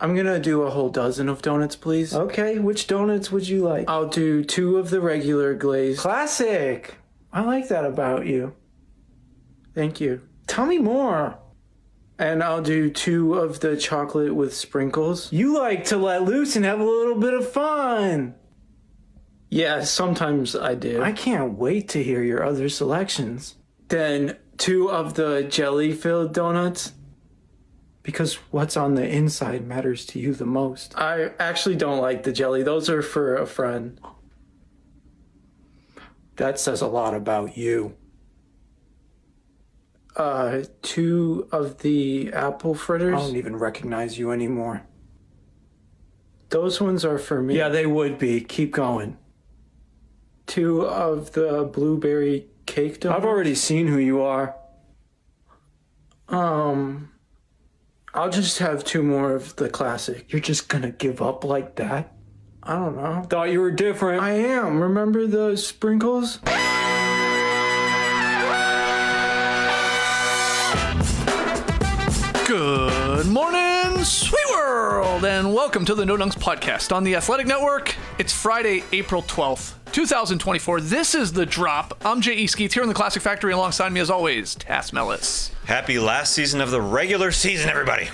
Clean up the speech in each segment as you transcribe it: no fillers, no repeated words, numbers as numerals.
I'm gonna do a whole dozen of donuts, please. Okay, which donuts would you like? I'll do 2 of the regular glazed. Classic. I like that about you. Thank you. Tell me more. And I'll do 2 of the chocolate with sprinkles. You like to let loose and have a little bit of fun. Yeah, sometimes I do. I can't wait to hear your other selections. Then 2 of the jelly-filled donuts. Because what's on the inside matters to you the most. I actually don't like the jelly. Those are for a friend. That says a lot about you. 2 of the apple fritters. I don't even recognize you anymore. Those ones are for me. Yeah, they would be. Keep going. 2 of the blueberry cake donuts. I've already seen who you are. I'll just have 2 more of the classic. You're just gonna give up like that? I don't know. Thought you were different. I am. Remember the sprinkles? Good morning, sweet world, and welcome to the No Dunks podcast on the Athletic Network. It's Friday, April 12th, 2024. This is The Drop. I'm J.E. Skeets here in the Classic Factory. Alongside me, as always, Tass Mellis. Happy last season of the regular season, everybody.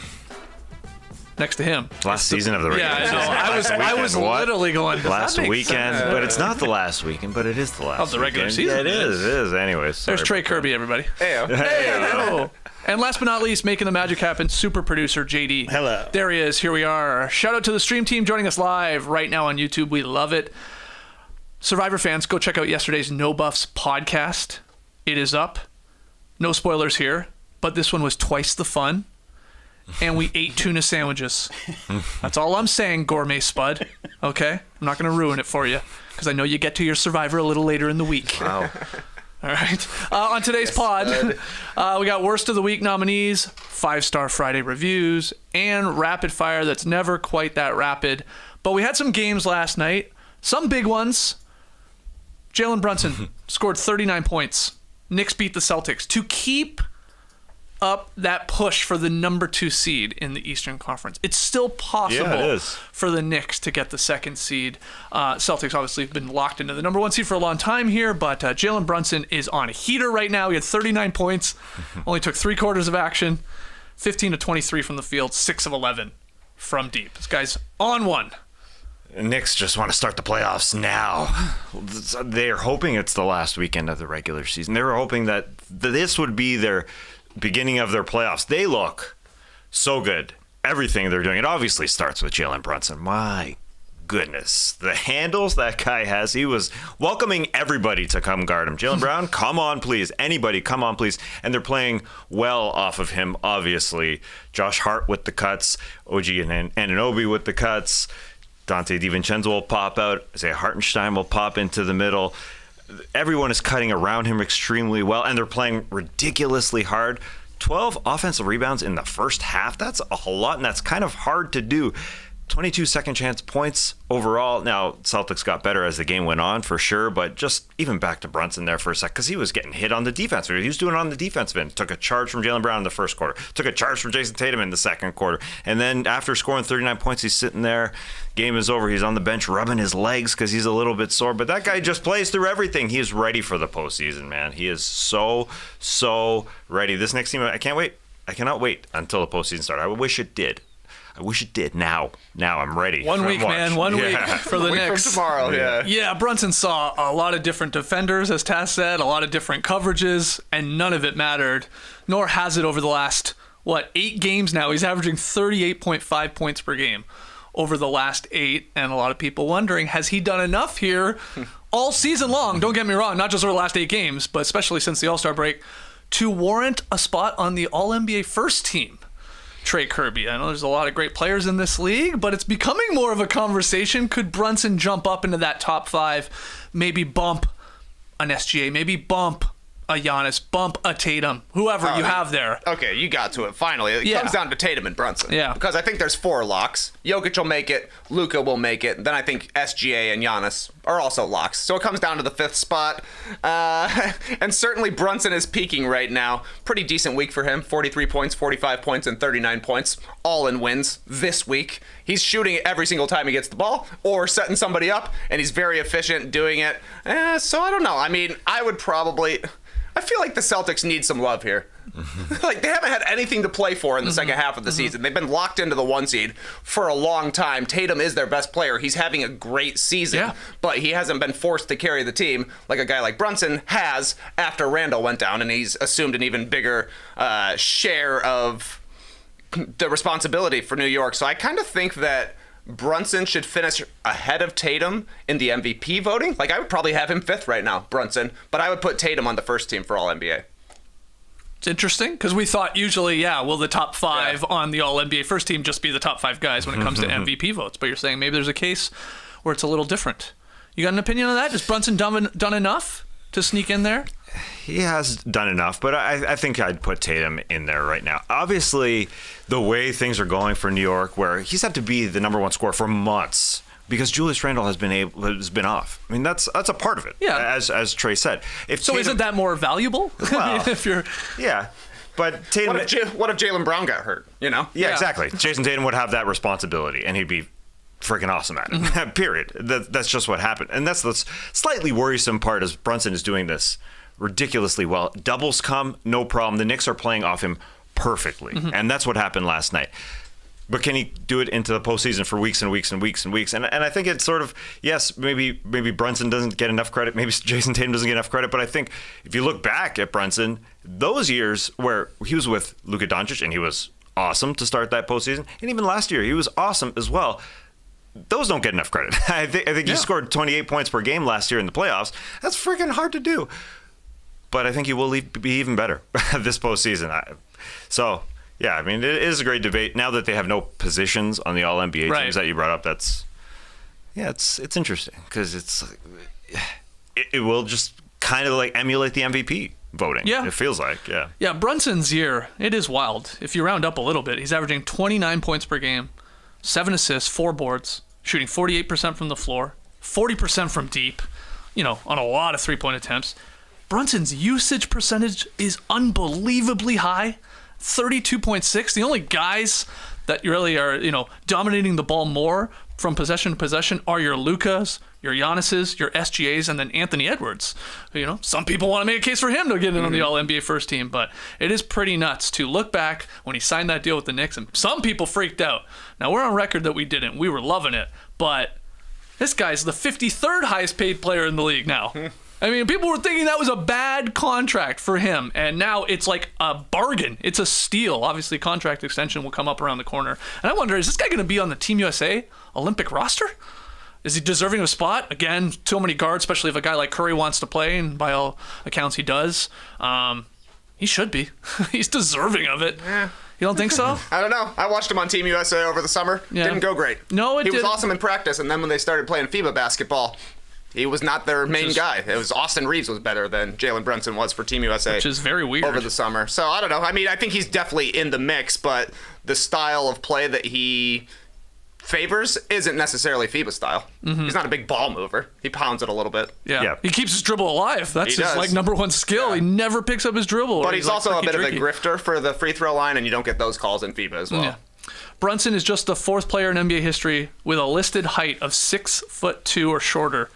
Next to him. Last season of the regular season. I was literally going, does last that make weekend, sense? but it's not the last weekend, but it is the last Of the regular weekend. season. Yeah, it is. Anyways. There's Trey Kirby, everybody. Hey. And last but not least, making the magic happen, super producer JD. Hello. There he is. Here we are. Shout out to the stream team joining us live right now on YouTube. We love it. Survivor fans, go check out yesterday's No Buffs podcast. It is up. No spoilers here, but this one was twice the fun. And we ate tuna sandwiches. That's all I'm saying, Gourmet Spud. Okay? I'm not going to ruin it for you because I know you get to your Survivor a little later in the week. Wow. All right. On today's pod, we got Worst of the Week nominees, 5-Star Friday reviews, and rapid fire that's never quite that rapid. But we had some games last night, some big ones. Jalen Brunson scored 39 points. Knicks beat the Celtics to keep up that push for the number 2 seed in the Eastern Conference. It's still possible for the Knicks to get the 2nd seed. Celtics obviously have been locked into the number 1 seed for a long time here, but Jalen Brunson is on a heater right now. He had 39 points, only took 3 quarters of action, 15 to 23 from the field, 6 of 11 from deep. This guy's on one. Knicks just want to start the playoffs now. They're hoping it's the last weekend of the regular season. They were hoping that this would be their beginning of their playoffs. They look so good. Everything they're doing. It obviously starts with Jalen Brunson. My goodness. The handles that guy has. He was welcoming everybody to come guard him. Jaylen Brown, come on, please. Anybody, come on, please. And they're playing well off of him, obviously. Josh Hart with the cuts. OG and Anunoby with the cuts. Dante DiVincenzo will pop out. Isaiah Hartenstein will pop into the middle. Everyone is cutting around him extremely well, and they're playing ridiculously hard. 12 offensive rebounds in the first half. That's a whole lot, and that's kind of hard to do. 22 second chance points overall. Now, Celtics got better as the game went on, for sure, but just even back to Brunson there for a sec, because he was getting hit on the defense. He was doing it on the defensive end. Took a charge from Jaylen Brown in the first quarter. Took a charge from Jason Tatum in the second quarter. And then after scoring 39 points, he's sitting there. Game is over. He's on the bench rubbing his legs because he's a little bit sore. But that guy just plays through everything. He is ready for the postseason, man. He is so ready. This next team, I can't wait. I cannot wait until the postseason starts. I wish it did. Now I'm ready. 1 week, man. 1 week for the Knicks. From tomorrow, Yeah, Brunson saw a lot of different defenders, as Tass said, a lot of different coverages, and none of it mattered, nor has it over the last, 8 games now. He's averaging 38.5 points per game over the last 8, and a lot of people wondering, has he done enough here all season long? Don't get me wrong, not just over the last 8 games, but especially since the All-Star break, to warrant a spot on the All-NBA first team. Trey Kirby. I know there's a lot of great players in this league, but it's becoming more of a conversation. Could Brunson jump up into that top 5, maybe bump an SGA, maybe bump a Giannis, bump a Tatum, whoever you have there. Okay, you got to it finally. It comes down to Tatum and Brunson. Yeah. Because I think there's 4 locks. Jokic will make it. Luka will make it. Then I think SGA and Giannis are also locks. So it comes down to the 5th spot. And certainly Brunson is peaking right now. Pretty decent week for him. 43 points, 45 points, and 39 points. All in wins this week. He's shooting it every single time he gets the ball or setting somebody up, and he's very efficient doing it. So I don't know. I mean, I feel like the Celtics need some love here. Like, they haven't had anything to play for in the second half of the season. They've been locked into the 1 seed for a long time. Tatum is their best player. He's having a great season, but he hasn't been forced to carry the team like a guy like Brunson has after Randall went down, and he's assumed an even bigger share of the responsibility for New York. So I kind of think that Brunson should finish ahead of Tatum in the MVP voting. Like, I would probably have him 5th right now, Brunson, but I would put Tatum on the first team for All-NBA. It's interesting because we thought usually, will the top 5 on the All-NBA first team just be the top 5 guys when it comes to MVP votes? But you're saying maybe there's a case where it's a little different. You got an opinion on that? Has Brunson done enough to sneak in there? He has done enough, but I think I'd put Tatum in there right now. Obviously, the way things are going for New York, where he's had to be the number 1 scorer for months because Julius Randle has been off. I mean, that's a part of it. Yeah. As Trey said. Isn't that more valuable? Well, if you're but Tatum. What if Jalen Brown got hurt? You know? Yeah, exactly. Jason Tatum would have that responsibility, and he'd be freaking awesome at it. Period. That's just what happened, and that's the slightly worrisome part. As Brunson is doing this ridiculously well. Doubles come, no problem. The Knicks are playing off him perfectly, and that's what happened last night. But can he do it into the postseason for weeks and weeks and weeks and weeks? And I think it's sort of, yes, maybe Brunson doesn't get enough credit. Maybe Jason Tatum doesn't get enough credit. But I think if you look back at Brunson, those years where he was with Luka Doncic and he was awesome to start that postseason, and even last year he was awesome as well, those don't get enough credit. I think he scored 28 points per game last year in the playoffs. That's freaking hard to do. But I think he will be even better this postseason. I mean, it is a great debate. Now that they have no positions on the All-NBA teams that you brought up, it's interesting because it will just kind of like emulate the MVP voting. Yeah. It feels like, Yeah, Brunson's year, it is wild. If you round up a little bit, he's averaging 29 points per game, 7 assists, 4 boards, shooting 48% from the floor, 40% from deep, on a lot of three-point attempts. Brunson's usage percentage is unbelievably high, 32.6. The only guys that really are, dominating the ball more from possession to possession are your Lukas, your Giannis's, your SGA's, and then Anthony Edwards. Some people want to make a case for him to get in on the All-NBA first team, but it is pretty nuts to look back when he signed that deal with the Knicks, and some people freaked out. Now, we're on record that we didn't. We were loving it, but this guy's the 53rd highest paid player in the league now. I mean, people were thinking that was a bad contract for him, and now it's like a bargain. It's a steal. Obviously, contract extension will come up around the corner. And I wonder, is this guy going to be on the Team USA Olympic roster? Is he deserving of a spot? Again, too many guards, especially if a guy like Curry wants to play, and by all accounts he does. He should be. He's deserving of it. Yeah. You don't think so? I don't know. I watched him on Team USA over the summer. Yeah. Didn't go great. No, He was awesome in practice, and then when they started playing FIBA basketball, he was not their main guy. It was Austin Reeves was better than Jalen Brunson was for Team USA. Which is very weird. Over the summer. So, I don't know. I mean, I think he's definitely in the mix, but the style of play that he favors isn't necessarily FIBA style. He's not a big ball mover. He pounds it a little bit. Yeah. He keeps his dribble alive. That's his number one skill. Yeah. He never picks up his dribble. But he's also a bit of a grifter for the free throw line, and you don't get those calls in FIBA as well. Yeah. Brunson is just the 4th player in NBA history with a listed height of 6'2" or shorter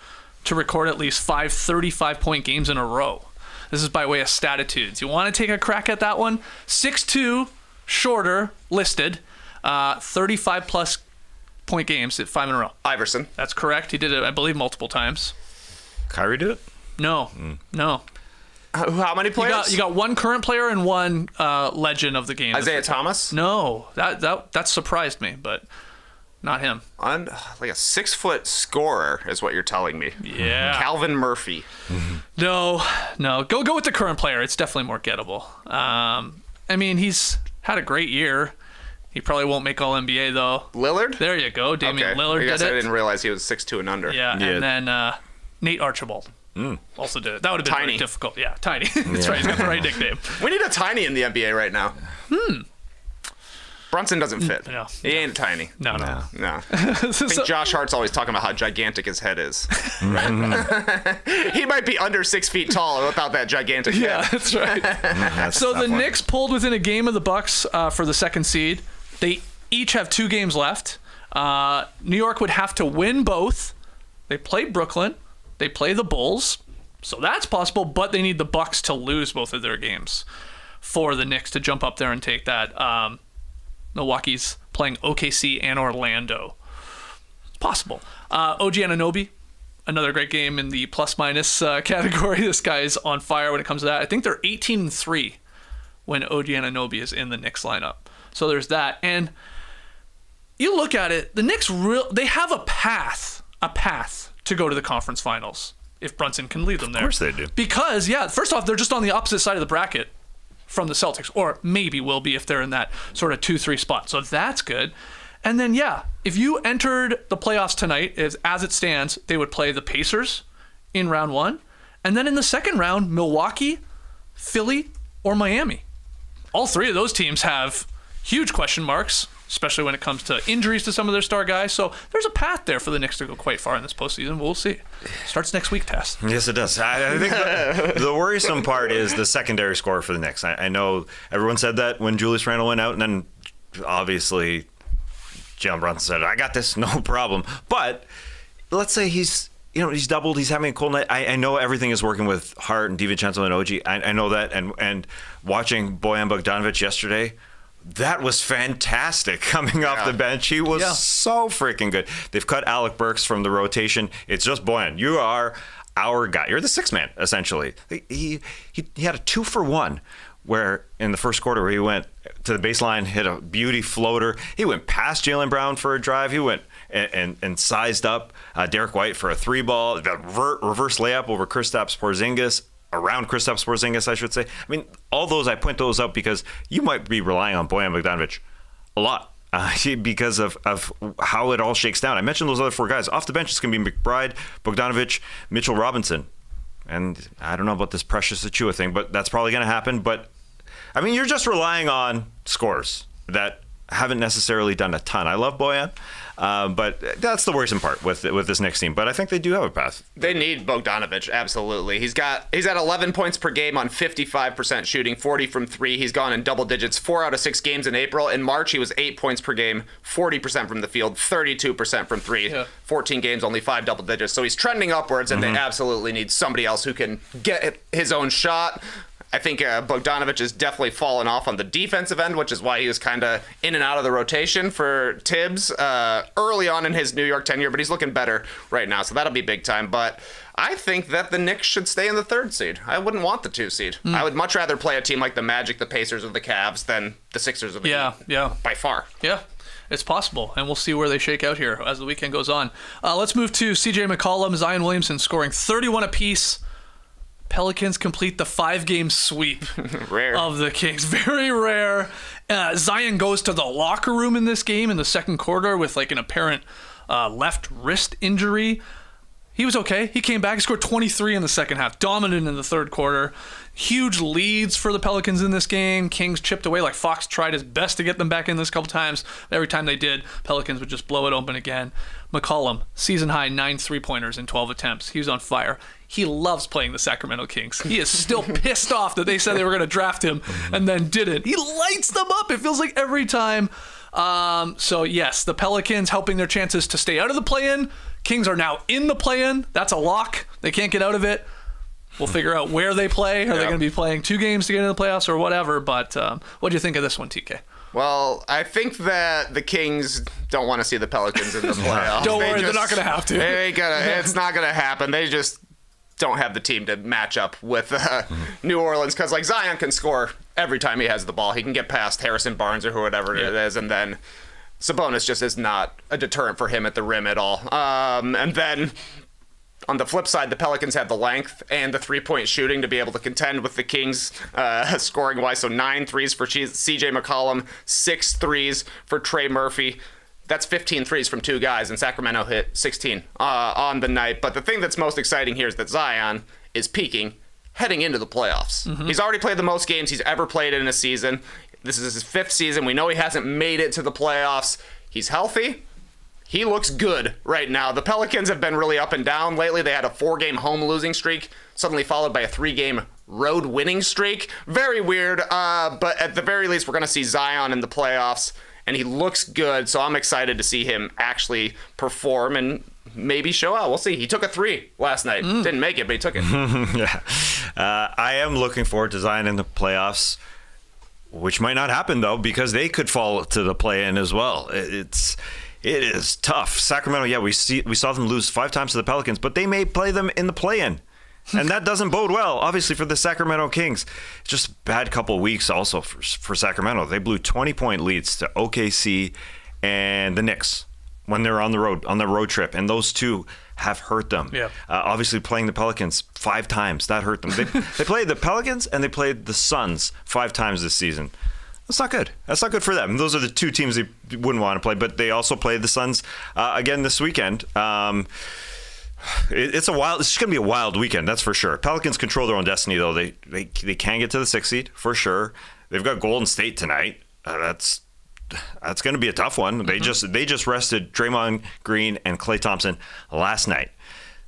to record at least 5 35-point games in a row. This is by way of Statitudes. You want to take a crack at that one? 6'2", shorter, listed, 35-plus point games at 5 in a row. Iverson. That's correct. He did it, I believe, multiple times. Kyrie did it? No. How many players? You got one current player and one legend of the game. Isaiah Thomas? No. That surprised me, but not him. Like a 6-foot scorer is what you're telling me. Yeah. Calvin Murphy. No. Go with the current player. It's definitely more gettable. I mean, he's had a great year. He probably won't make All-NBA, though. Lillard? There you go. Damian Lillard I guess did it. I didn't realize he was 6'2" and under. Yeah, and then Nate Archibald. also did it. That would have been Tiny. very difficult. Yeah, Tiny. That's right. He's got the right nickname. We need a tiny in the NBA right now. Brunson doesn't fit. No. He ain't tiny. No. No. I think Josh Hart's always talking about how gigantic his head is. Right? He might be under 6 feet tall without that gigantic Yeah, head. that's right. That's So a tough the one. Knicks pulled within a game of the Bucks for the second seed. They each have 2 games left. New York would have to win both. They play Brooklyn. They play the Bulls. So that's possible, but they need the Bucks to lose both of their games for the Knicks to jump up there and take that. Milwaukee's playing OKC and Orlando. It's possible. OG Anunoby, another great game in the plus-minus category. This guy's on fire when it comes to that. I think they're 18-3 when OG Anunoby is in the Knicks lineup. So there's that. And you look at it, the Knicks, they have a path to go to the conference finals if Brunson can lead them there. Of course they do. Because, first off, they're just on the opposite side of the bracket from the Celtics, or maybe will be if they're in that sort of 2-3 spot. So that's good. And then, if you entered the playoffs tonight, as it stands, they would play the Pacers in round 1. And then in the second round, Milwaukee, Philly, or Miami. All 3 of those teams have huge question marks, especially when it comes to injuries to some of their star guys. So there's a path there for the Knicks to go quite far in this postseason. We'll see. Starts next week, Tess. Yes, it does. I think the worrisome part is the secondary score for the Knicks. I know everyone said that when Julius Randle went out, and then obviously Jalen Brunson said, I got this, no problem. But let's say he's doubled, he's having a cold night. I know everything is working with Hart and DiVincenzo and OG. I know that. And watching Bojan Bogdanovic yesterday, that was fantastic coming off the bench. He was so freaking good. They've cut Alec Burks from the rotation. It's just Bojan. You are our guy. You're the sixth man, essentially. He had a 2-for-1 where in the first quarter where he went to the baseline, hit a beauty floater. He went past Jaylen Brown for a drive. He went and sized up Derek White for a 3-ball. Reverse layup over Kristaps Porzingis. Around Kristaps Porzingis, I should say. I mean, all those, I point those up because you might be relying on Bojan Bogdanovic a lot because of how it all shakes down. I mentioned those other 4 guys. Off the bench, it's going to be McBride, Bogdanovic, Mitchell Robinson. And I don't know about this Precious Achua thing, but that's probably going to happen. But, I mean, you're just relying on scores that haven't necessarily done a ton. I love Bojan, but that's the worrisome part with this Knicks team. But I think they do have a path. They need Bogdanovic, absolutely. He's at 11 points per game on 55% shooting, 40 from 3. He's gone in double digits 4 out of 6 games in April. In March, he was 8 points per game, 40% from the field, 32% from 3. 14 games, only 5 double digits. So he's trending upwards, and they absolutely need somebody else who can get his own shot. I think Bogdanovic has definitely fallen off on the defensive end, which is why he was kind of in and out of the rotation for Tibbs early on in his New York tenure, but he's looking better right now, so that'll be big time. But I think that the Knicks should stay in the 3rd seed. I wouldn't want the 2 seed. I would much rather play a team like the Magic, the Pacers, or the Cavs than the Sixers or the Heat. By far. Yeah. It's possible, and we'll see where they shake out here as the weekend goes on. Let's move to CJ McCollum, Zion Williamson scoring 31 apiece. Pelicans complete the 5-game sweep of the Kings. Very rare. Zion goes to the locker room in this game in the second quarter with like an apparent left wrist injury. He was okay. He came back. He scored 23 in the second half. Dominant in the third quarter. Huge leads for the Pelicans in this game. Kings chipped away. Like Fox tried his best to get them back in this couple times. Every time they did, Pelicans would just blow it open again. McCollum, season high 9 3-pointers in 12 attempts. He was on fire. He loves playing the Sacramento Kings. He is still pissed off that they said they were going to draft him and then didn't. He lights them up. It feels like every time. So yes, the Pelicans helping their chances to stay out of the play-in. Kings are now in the play-in. That's a lock. They can't get out of it. We'll figure out where they play. Are they going to be playing 2 games to get into the playoffs or whatever? But what do you think of this one, TK? Well, I think that the Kings don't want to see the Pelicans in the playoffs. Don't worry, they're not going to have to. It's not going to happen. They just don't have the team to match up with New Orleans because, like, Zion can score every time he has the ball. He can get past Harrison Barnes or whatever it is, and then Sabonis just is not a deterrent for him at the rim at all. And then on the flip side, the Pelicans have the length and the 3-point shooting to be able to contend with the Kings scoring-wise. So 9 threes for CJ McCollum, 6 threes for Trey Murphy. That's 15 threes from 2 guys, and Sacramento hit 16 on the night. But the thing that's most exciting here is that Zion is peaking heading into the playoffs. He's already played the most games he's ever played in a season. This is his 5th season. We know he hasn't made it to the playoffs. He's healthy. He looks good right now. The Pelicans have been really up and down lately. They had a 4-game home losing streak, suddenly followed by a 3-game road winning streak. Very weird, but at the very least, we're going to see Zion in the playoffs, and he looks good, so I'm excited to see him actually perform and maybe show out. We'll see. He took a 3 last night. Didn't make it, but he took it. Yeah. I am looking forward to Zion in the playoffs, which might not happen, though, because they could fall to the play-in as well. It is tough. Sacramento, yeah, we saw them lose 5 times to the Pelicans, but they may play them in the play-in. And that doesn't bode well, obviously, for the Sacramento Kings. It's just a bad couple of weeks also for Sacramento. They blew 20-point leads to OKC and the Knicks when they're on the road trip, and those two have hurt them. Yeah. Obviously, playing the Pelicans 5 times, that hurt them. They played the Pelicans and they played the Suns 5 times this season. That's not good. That's not good for them. Those are the 2 teams they wouldn't want to play, but they also played the Suns again this weekend. It's going to be a wild weekend, that's for sure. Pelicans control their own destiny, though. They can get to the 6th seed for sure. They've got Golden State tonight. That's going to be a tough one. They just rested Draymond Green and Klay Thompson last night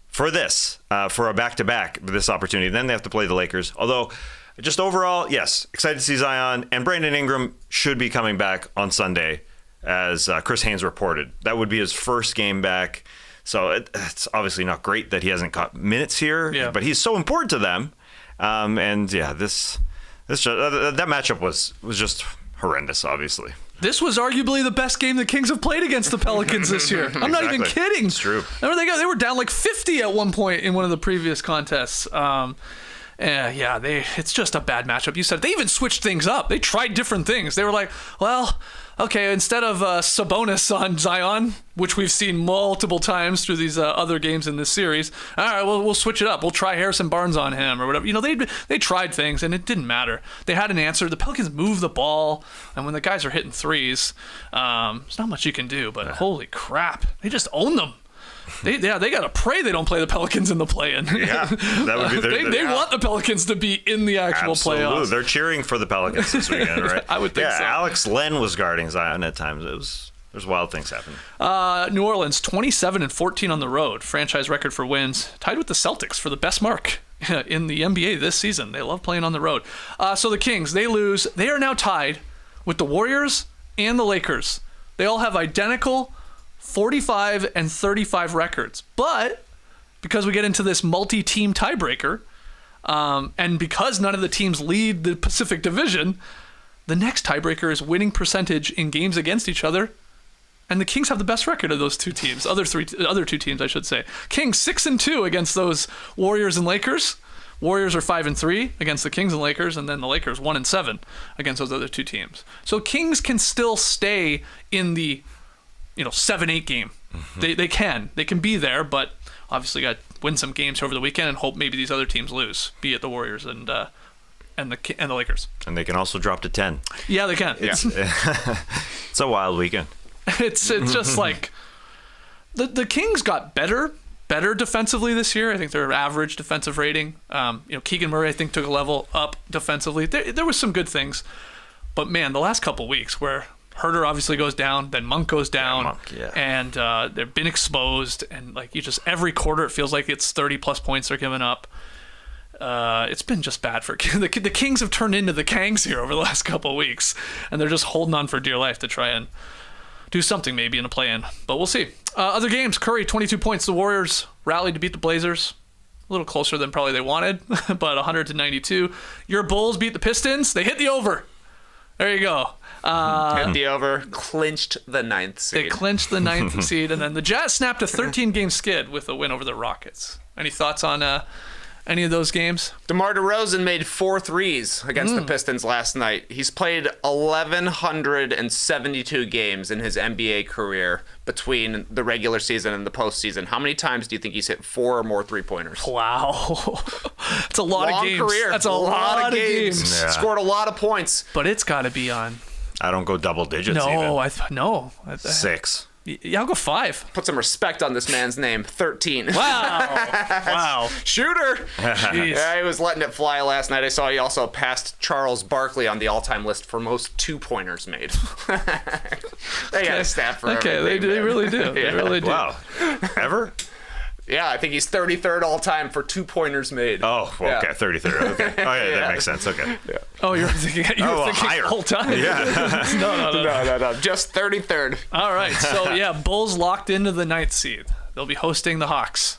for a back-to-back this opportunity. Then they have to play the Lakers. Although, just overall, yes, excited to see Zion, and Brandon Ingram should be coming back on Sunday, as Chris Haynes reported. That would be his first game back. So it's obviously not great that he hasn't got minutes here, but he's so important to them. And yeah, that matchup was just horrendous, obviously. This was arguably the best game the Kings have played against the Pelicans this year. I'm not even kidding. It's true. Remember they were down like 50 at one point in one of the previous contests. It's just a bad matchup. You said they even switched things up. They tried different things. They were like, well, okay, instead of Sabonis on Zion, which we've seen multiple times through these other games in this series, all right, well, we'll switch it up. We'll try Harrison Barnes on him or whatever. You know, they tried things, and it didn't matter. They had an answer. The Pelicans moved the ball, and when the guys are hitting threes, there's not much you can do, but holy crap, they just own them. They got to pray they don't play the Pelicans in the play-in. Yeah, that would be they want the Pelicans to be in the actual playoffs. They're cheering for the Pelicans this weekend, right? I would think so. Yeah, Alex Len was guarding Zion at times. There's wild things happening. New Orleans 27-14 on the road, franchise record for wins, tied with the Celtics for the best mark in the NBA this season. They love playing on the road. So the Kings, they lose. They are now tied with the Warriors and the Lakers. They all have identical 45 and 35 records. But because we get into this multi-team tiebreaker, and because none of the teams lead the Pacific Division, the next tiebreaker is winning percentage in games against each other. And the Kings have the best record of those 2 teams, other 2 teams, I should say. Kings 6-2 against those Warriors and Lakers. Warriors are 5-3 against the Kings and Lakers, and then the Lakers 1-7 against those other 2 teams. So Kings can still stay in the 7-8 game. Mm-hmm. They can be there, but obviously got to win some games over the weekend and hope maybe these other teams lose, be it the Warriors and the Lakers. And they can also drop to 10. Yeah, they can. It's a wild weekend. It's just like the Kings got better defensively this year. I think their average defensive rating. Keegan Murray, I think, took a level up defensively. There was some good things, but man, the last couple weeks where Herter obviously goes down, then Monk goes down, and they've been exposed, and every quarter it feels like it's 30+ points they're giving up. It's been just bad for the Kings. Have turned into the Kangs here over the last couple of weeks, and they're just holding on for dear life to try and do something maybe in a play-in, but we'll see. Other games, Curry 22 points. The Warriors rallied to beat the Blazers. A little closer than probably they wanted, but 100-92. Your Bulls beat the Pistons. They hit the over. There you go. Hit the over, clinched the 9th seed. They clinched the 9th seed, and then the Jazz snapped a 13-game skid with a win over the Rockets. Any thoughts on any of those games? DeMar DeRozan made 4 threes against the Pistons last night. He's played 1,172 games in his NBA career between the regular season and the postseason. How many times do you think he's hit 4 or more three-pointers? Wow. That's a lot of games. Career. That's a lot of games. Yeah. Scored a lot of points. But it's got to be on. I don't go double digits. No, even. no. 6. Yeah, I'll go 5. Put some respect on this man's name. 13. Wow. Shooter. Jeez. Yeah, he was letting it fly last night. I saw he also passed Charles Barkley on the all-time list for most 2-pointers made. They got a stat for everything. They really do. They really do. Wow. Ever? Yeah, I think he's 33rd all-time for 2-pointers made. Oh, well, okay, Yeah. 33rd. Okay. Oh, yeah, that makes sense. Okay. Oh, you were thinking higher. the whole time. Yeah. No. Just 33rd. All right. So, yeah, Bulls locked into the 9th seed. They'll be hosting the Hawks.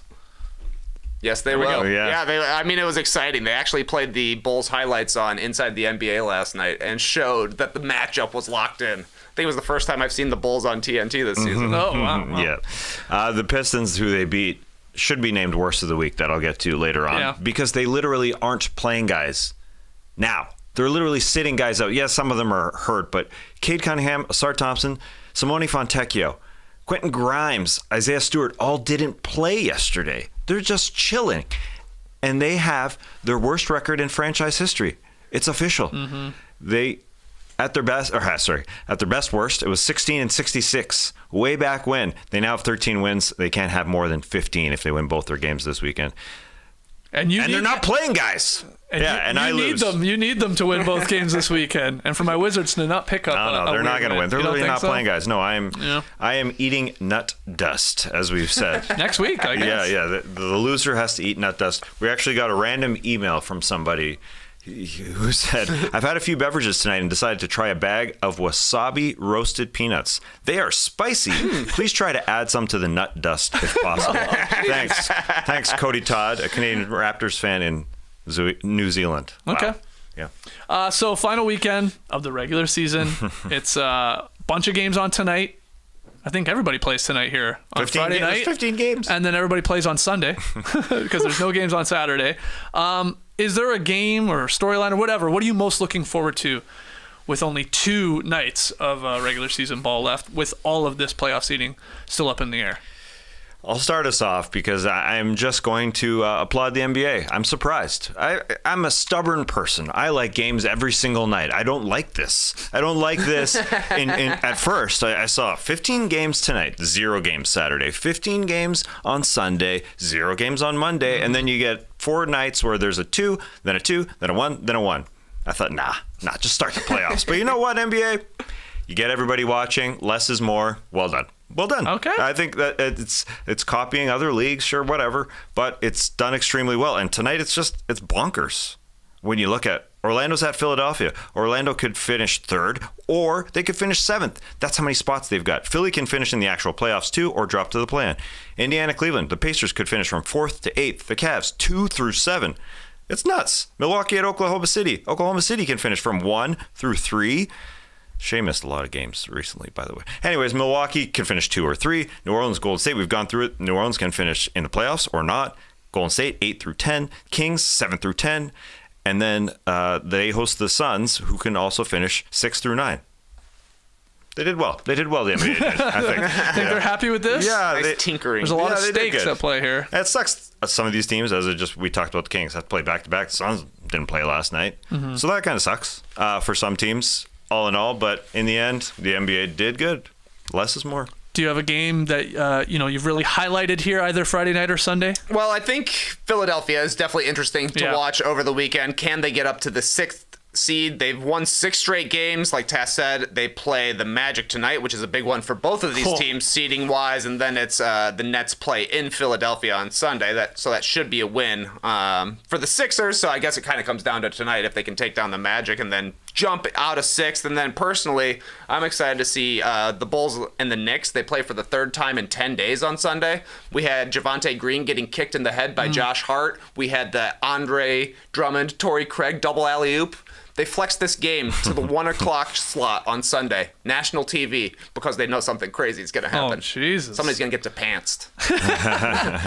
Yes, they will. go. Yeah. I mean, it was exciting. They actually played the Bulls highlights on Inside the NBA last night and showed that the matchup was locked in. I think it was the first time I've seen the Bulls on TNT this season. Oh, wow. Yeah. The Pistons, who they beat, should be named worst of the week. That I'll get to later on, because they literally aren't playing guys now. They're literally sitting guys out. Yes, some of them are hurt, but Cade Cunningham, Asar Thompson, Simone Fontecchio, Quentin Grimes, Isaiah Stewart all didn't play yesterday. They're just chilling, and they have their worst record in franchise history. It's official. They at their best worst, it was 16-66 way back when. They now have 13 wins. They can't have more than 15 if they win both their games this weekend. And they're not playing guys. I lose. You need them to win both games this weekend, and for my Wizards to not pick up. No, they're not going to win. They're really not playing guys. No, I am eating nut dust, as we've said. Next week, I guess. Yeah. The loser has to eat nut dust. We actually got a random email from somebody who said, I've had a few beverages tonight and decided to try a bag of wasabi roasted peanuts. They are spicy. Please try to add some to the nut dust if possible. Thanks, Cody Todd, a Canadian Raptors fan in New Zealand. Okay. Wow. Yeah. So final weekend of the regular season. It's a bunch of games on tonight. I think everybody plays tonight here on Friday night. 15 games. And then everybody plays on Sunday because there's no games on Saturday. Is there a game or storyline or whatever? What are you most looking forward to with only 2 nights of regular season ball left with all of this playoff seeding still up in the air? I'll start us off because I'm just going to applaud the NBA. I'm surprised. I'm a stubborn person. I like games every single night. I don't like this. At first, I saw 15 games tonight, 0 games Saturday, 15 games on Sunday, 0 games on Monday, and then you get 4 nights where there's a 2, then a 2, then a 1, then a 1. I thought, nah, just start the playoffs. But you know what, NBA? You get everybody watching. Less is more. Well done. Okay. I think that it's copying other leagues, sure, whatever, but it's done extremely well. And tonight it's bonkers when you look at Orlando's at Philadelphia. Orlando could finish 3rd, or they could finish 7th. That's how many spots they've got. Philly can finish in the actual playoffs too, or drop to the play-in. Indiana, Cleveland, the Pacers could finish from 4th to 8th. The Cavs 2 through 7. It's nuts. Milwaukee at Oklahoma City. Oklahoma City can finish from 1 through 3. Shea missed a lot of games recently, by the way. Anyways, Milwaukee can finish 2 or 3. New Orleans, Golden State, we've gone through it. New Orleans can finish in the playoffs or not. Golden State, 8 through 10. Kings, 7 through 10. And then they host the Suns, who can also finish 6 through 9. They did well. The NBA did, I think. Think they're happy with this? Yeah. Nice tinkering. There's a lot of stakes at play here. It sucks. Some of these teams, we talked about the Kings, have to play back-to-back. The Suns didn't play last night. So that kind of sucks for some teams. All in all, but in the end, the NBA did good. Less is more. Do you have a game that you've really highlighted here, either Friday night or Sunday? Well, I think Philadelphia is definitely interesting to watch over the weekend. Can they get up to the 6th seed? They've won 6 straight games. Like Tass said, they play the Magic tonight, which is a big one for both of these teams, seeding-wise, and then it's the Nets play in Philadelphia on Sunday. So that should be a win for the Sixers. So I guess it kind of comes down to tonight if they can take down the Magic and then jump out of 6th. And then personally, I'm excited to see the Bulls and the Knicks. They play for the 3rd time in 10 days on Sunday. We had Javonte Green getting kicked in the head by Josh Hart. We had the Andre Drummond, Torrey Craig double alley-oop. They flexed this game to the 1 o'clock slot on Sunday, national TV, because they know something crazy is going to happen. Oh, Jesus. Somebody's going to get pantsed.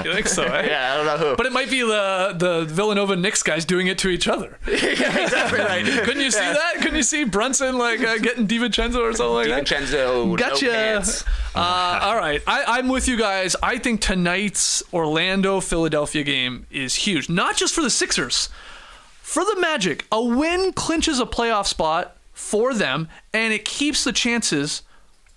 You think so, eh? Yeah, I don't know who. But it might be the Villanova Knicks guys doing it to each other. Yeah, exactly right. Couldn't you see that? Couldn't you see Brunson getting DiVincenzo or something like that? DiVincenzo, gotcha. no pants. All right. I'm with you guys. I think tonight's Orlando-Philadelphia game is huge. Not just for the Sixers. For the Magic, a win clinches a playoff spot for them, and it keeps the chances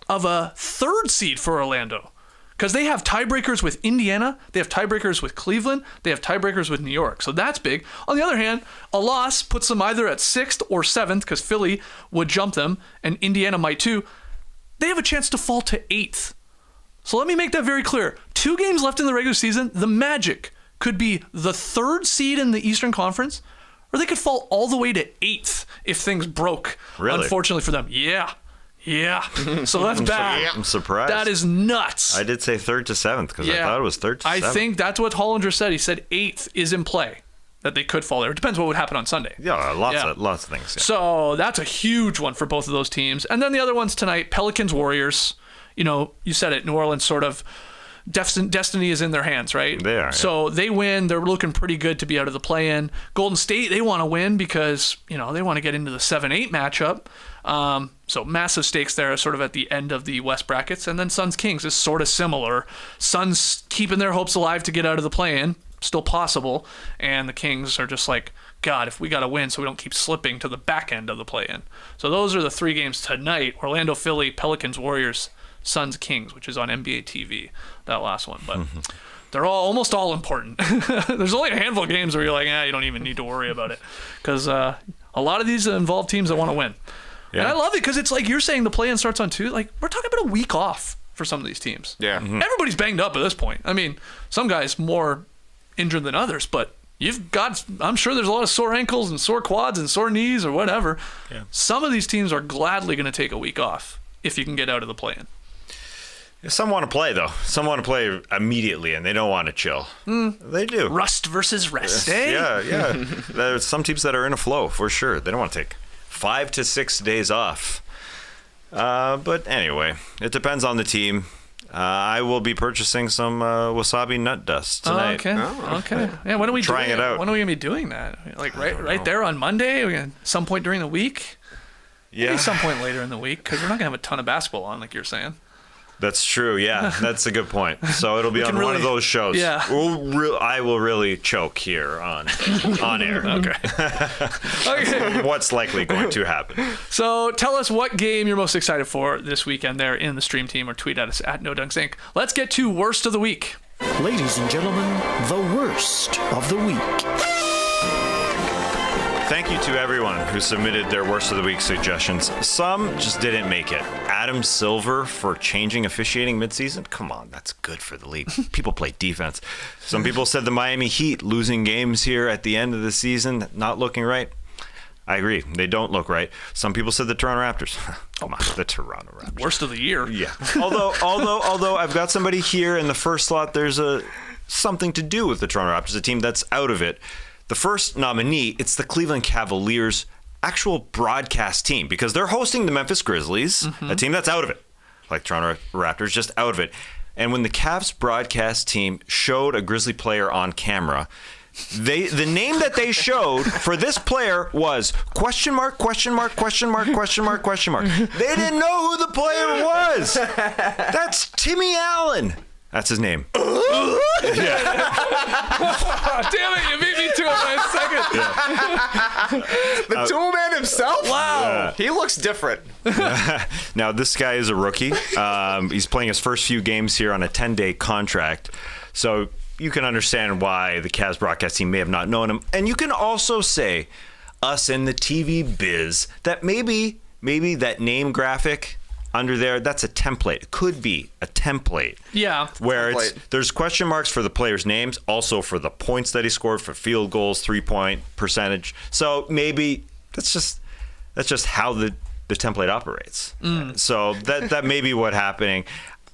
of a 3rd seed for Orlando. Because they have tiebreakers with Indiana, they have tiebreakers with Cleveland, they have tiebreakers with New York. So that's big. On the other hand, a loss puts them either at 6th or 7th, because Philly would jump them, and Indiana might too. They have a chance to fall to 8th. So let me make that very clear. 2 games left in the regular season. The Magic could be the 3rd seed in the Eastern Conference, or they could fall all the way to 8th if things broke. Really? Unfortunately for them. Yeah. So that's bad. I'm surprised. That is nuts. I did say 3rd to 7th because I thought it was 3rd to 7th. I think that's what Hollinger said. He said 8th is in play, that they could fall there. It depends what would happen on Sunday. Yeah, lots of things. Yeah. So that's a huge one for both of those teams. And then the other ones tonight, Pelicans, Warriors. You said it, New Orleans sort of destiny is in their hands, right? They are. So they win. They're looking pretty good to be out of the play-in. Golden State, they want to win because, they want to get into the 7-8 matchup. So massive stakes there sort of at the end of the West brackets. And then Suns-Kings is sort of similar. Suns keeping their hopes alive to get out of the play-in, still possible. And the Kings are just like, God, if we got to win so we don't keep slipping to the back end of the play-in. So those are the 3 games tonight. Orlando, Philly, Pelicans, Warriors, Suns, Kings, which is on NBA TV, that last one. But they're almost all important. There's only a handful of games where you're like, you don't even need to worry about it. Because a lot of these involve teams that want to win. Yeah. And I love it because it's like you're saying the play-in starts on 2. Like, we're talking about a week off for some of these teams. Yeah. Mm-hmm. Everybody's banged up at this point. I mean, some guys more injured than others, but I'm sure there's a lot of sore ankles and sore quads and sore knees or whatever. Yeah. Some of these teams are gladly going to take a week off if you can get out of the play-in. Some want to play, though. Some want to play immediately, and they don't want to chill. They do. Rust versus rest, eh? Yeah. There's some teams that are in a flow, for sure. They don't want to take 5 to 6 days off. But anyway, it depends on the team. I will be purchasing some wasabi nut dust tonight. Okay. Yeah, when are we trying it out? When are we going to be doing that? Like right there on Monday? Are we gonna, some point during the week? Yeah. Maybe some point later in the week, because we're not going to have a ton of basketball on, like you're saying. That's true. Yeah, that's a good point. So it'll be on one of those shows. Yeah. I will really choke here on air. Okay. What's likely going to happen? So tell us what game you're most excited for this weekend there in the stream team, or tweet at us at NoDunksInc. Let's get to worst of the week. Ladies and gentlemen, the worst of the week. Thank you to everyone who submitted their worst of the week suggestions. Some just didn't make it. Adam Silver for changing officiating midseason? Come on, that's good for the league. People play defense. Some people said the Miami Heat losing games here at the end of the season, not looking right. I agree. They don't look right. Some people said the Toronto Raptors. Come on, the Toronto Raptors. Worst of the year. Yeah. Although I've got somebody here in the first slot, there's something to do with the Toronto Raptors, a team that's out of it. The first nominee, it's the Cleveland Cavaliers actual broadcast team, because they're hosting the Memphis Grizzlies, a team that's out of it, like Toronto Raptors, just out of it. And when the Cavs broadcast team showed a Grizzly player on camera, the name that they showed for this player was question mark. They didn't know who the player was. That's Timmy Allen. That's his name. Damn it, you beat me to it by a second. The tool man himself? Wow. He looks different. Now, this guy is a rookie. He's playing his first few games here on a 10-day contract. So you can understand why the Cavs broadcast team may have not known him. And you can also say, us in the TV biz, that maybe that name graphic under there, that's a template. It could be a template. Yeah. Where there's question marks for the players' names, also for the points that he scored, for field goals, 3-point percentage. So maybe that's just how the template operates. So that may be what happening.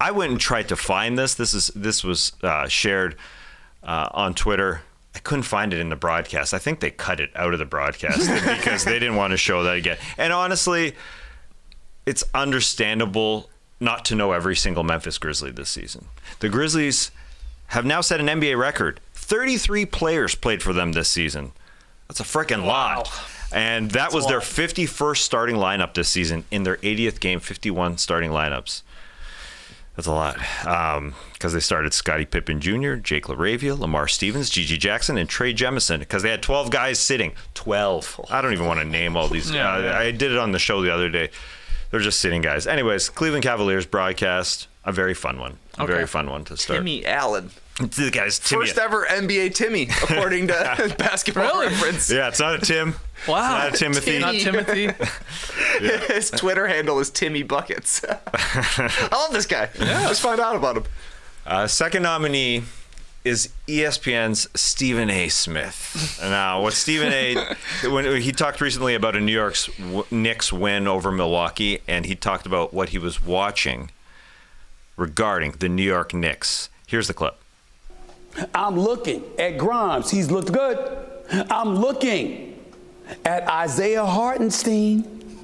I went and tried to find this. This was shared on Twitter. I couldn't find it in the broadcast. I think they cut it out of the broadcast because they didn't want to show that again. And honestly, it's understandable not to know every single Memphis Grizzly this season. The Grizzlies have now set an NBA record. 33 players played for them this season. That's a freaking lot. And that was their 51st starting lineup this season. In their 80th game, 51 starting lineups. That's a lot. Because they started Scottie Pippen Jr., Jake LaRavia, Lamar Stevens, Gigi Jackson, and Trey Jemison. Because they had 12 guys sitting. 12. I don't even want to name all these. I did it on the show the other day. They're just sitting guys. Anyways, Cleveland Cavaliers broadcast, a very fun one. A very fun one to start. Timmy Allen. The guy's Timmy. First ever NBA Timmy, according to Basketball Reference. Yeah, it's not a Tim. Wow. It's not a Timothy. Not Timothy. His Twitter handle is Timmy Buckets. I love this guy. Just find out about him. Second nominee is ESPN's Stephen A. Smith. Now, what Stephen A. when he talked recently about a New York's Knicks win over Milwaukee, and he talked about what he was watching regarding the New York Knicks. Here's the clip. I'm looking at Grimes. He's looked good. I'm looking at Isaiah Hartenstein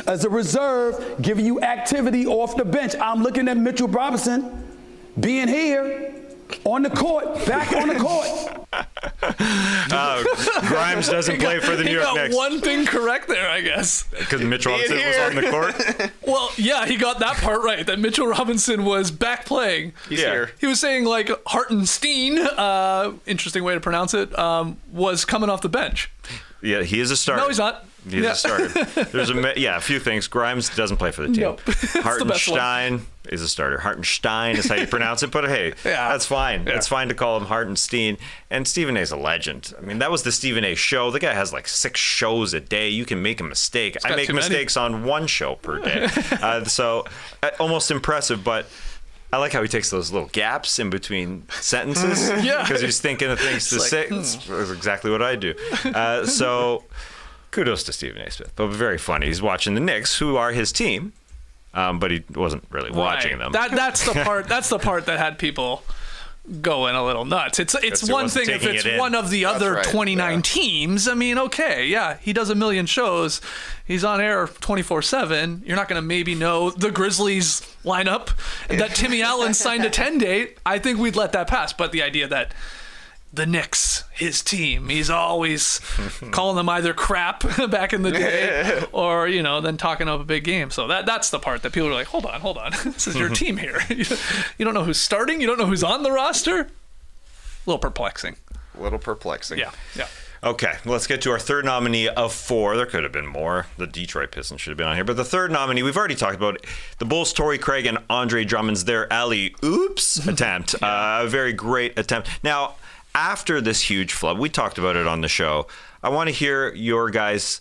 as a reserve, giving you activity off the bench. I'm looking at Mitchell Robinson being here on the court, back on the court. Grimes doesn't play for the New York Knicks. He got one thing correct there, I guess. Because Mitch Robinson was on the court? Well, yeah, he got that part right, that Mitchell Robinson was back playing. He's here. He was saying, like, Hartenstein, interesting way to pronounce it, was coming off the bench. Yeah, he is a starter. No, he's not. He's a starter. There's a few things. Grimes doesn't play for the team. Nope. It's the best one. Hartenstein is a starter. Hartenstein is how you pronounce it, but hey, that's fine. Yeah. It's fine to call him Hartenstein. And Stephen A. is a legend. I mean, that was the Stephen A. show. The guy has like 6 shows a day. You can make a mistake. I make mistakes on 1 show per day. So almost impressive, but I like how he takes those little gaps in between sentences. Yeah. Because he's thinking of things to say. That's exactly what I do. So kudos to Stephen A. Smith, but very funny. He's watching the Knicks, who are his team, but he wasn't really watching them. That's the part. That's the part that had people going a little nuts. It's one thing if it's one of the other 29 teams. I mean, okay, yeah, he does a million shows. He's on air 24/7. You're not going to maybe know the Grizzlies lineup, that Timmy Allen signed a 10-day. I think we'd let that pass. But the idea that the Knicks, his team, he's always calling them either crap back in the day or, then talking up a big game. So that's the part that people are like, hold on. This is your team here. You don't know who's starting. You don't know who's on the roster. A little perplexing. Yeah. Okay, let's get to our third nominee of 4. There could have been more. The Detroit Pistons should have been on here. But the third nominee, we've already talked about the Bulls, Torrey Craig, and Andre Drummond's their alley-oops attempt. A very great attempt. Now, after this huge flub, we talked about it on the show. I want to hear your guys'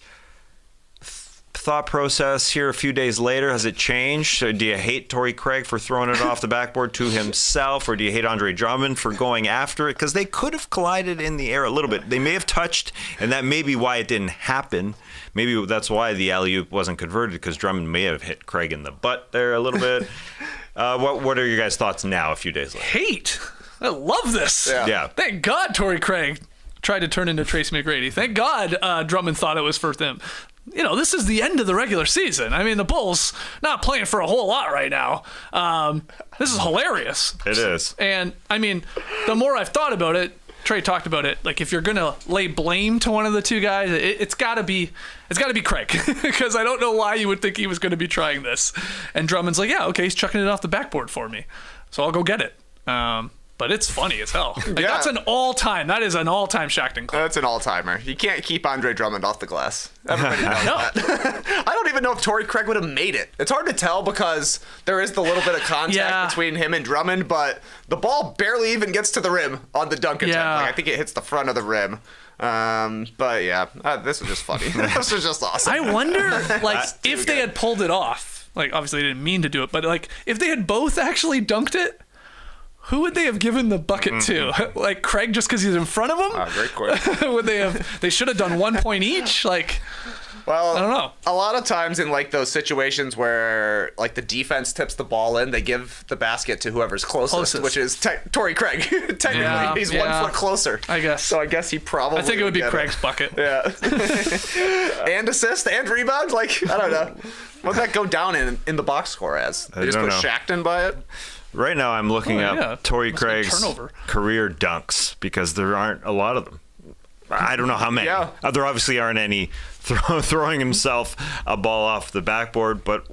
thought process here a few days later. Has it changed? Do you hate Torrey Craig for throwing it off the backboard to himself, or do you hate Andre Drummond for going after it? Because they could have collided in the air a little bit. They may have touched, and that may be why it didn't happen. Maybe that's why the alley-oop wasn't converted, because Drummond may have hit Craig in the butt there a little bit. What are your guys' thoughts now a few days later? Hate. I love this. Yeah. Thank God Torrey Craig tried to turn into Tracy McGrady. Thank God Drummond thought it was for them. This is the end of the regular season. I mean, the Bulls not playing for a whole lot right now. This is hilarious. It is. And, I mean, the more I've thought about it, Trey talked about it, like if you're going to lay blame to one of the two guys, it's got to be Craig. Because I don't know why you would think he was going to be trying this. And Drummond's like, yeah, okay, he's chucking it off the backboard for me. So I'll go get it. But it's funny as hell. That's an all-time. That is an all-time Shackton clip. That's an all-timer. You can't keep Andre Drummond off the glass. Everybody knows that. I don't even know if Torrey Craig would have made it. It's hard to tell because there is the little bit of contact between him and Drummond, but the ball barely even gets to the rim on the dunk attempt. I think it hits the front of the rim. But yeah, this was just funny. This was just awesome. I wonder, if they had pulled it off, obviously they didn't mean to do it, but if they had both actually dunked it, who would they have given the bucket to? Craig just because he's in front of him? Great question. Would they have? They should have done 1 point each. Well, I don't know. A lot of times in those situations where the defense tips the ball in, they give the basket to whoever's closest. Which is Torrey Craig. Technically, he's 1 foot closer. I guess. So I guess he probably. I think it would be Craig's bucket. Yeah. And assist and rebound. I don't know. What would that go down in the box score as? They just put Shackton by it. Right now, I'm looking up Torrey Craig's career dunks because there aren't a lot of them. I don't know how many. Yeah. There obviously aren't any throwing himself a ball off the backboard, but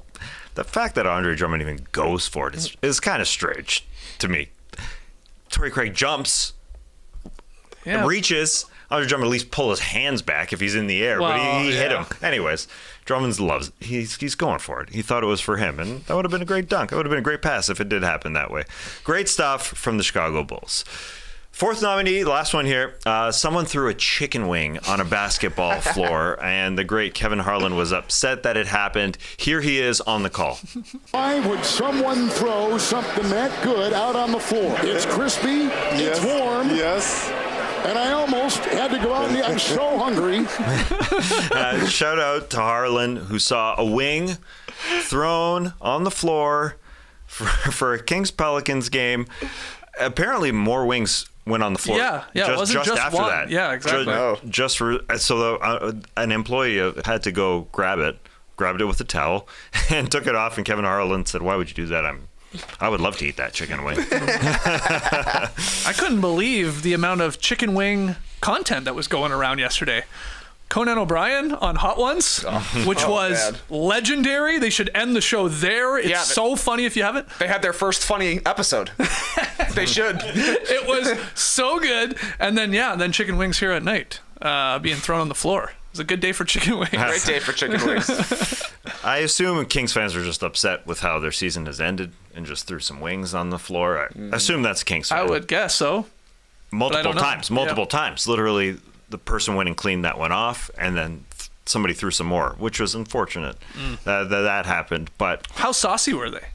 the fact that Andre Drummond even goes for it is kind of strange to me. Torrey Craig jumps, reaches, Andre Drummond at least pull his hands back if he's in the air, but he hit him. Anyways, Drummond loves it. He's going for it. He thought it was for him, and that would have been a great dunk. That would have been a great pass if it did happen that way. Great stuff from the Chicago Bulls. Fourth nominee, the last one here. Someone threw a chicken wing on a basketball floor, and the great Kevin Harlan was upset that it happened. Here he is on the call. Why would someone throw something that good out on the floor? It's crispy, it's warm. Yes. And I almost had to go out and eat. I'm so hungry. Shout out to Harlan, who saw a wing thrown on the floor for a Kings Pelicans game. Apparently, more wings went on the floor. Yeah, it wasn't just after one. that. Yeah, exactly. So an employee had to go grabbed it with a towel, and took it off. And Kevin Harlan said, "Why would you do that? I would love to eat that chicken wing." I couldn't believe the amount of chicken wing content that was going around yesterday. Conan O'Brien on Hot Ones, which was legendary. They should end the show there. It's so funny if you haven't. They had their first funny episode. They should. It was so good. And then chicken wings here at night, being thrown on the floor. It was a good day for chicken wings. Great day for chicken wings. I assume Kings fans are just upset with how their season has ended and just threw some wings on the floor. I assume that's a Kings fan. I would guess so. Multiple times. Literally, the person went and cleaned that one off, and then somebody threw some more, which was unfortunate that happened. But how saucy were they?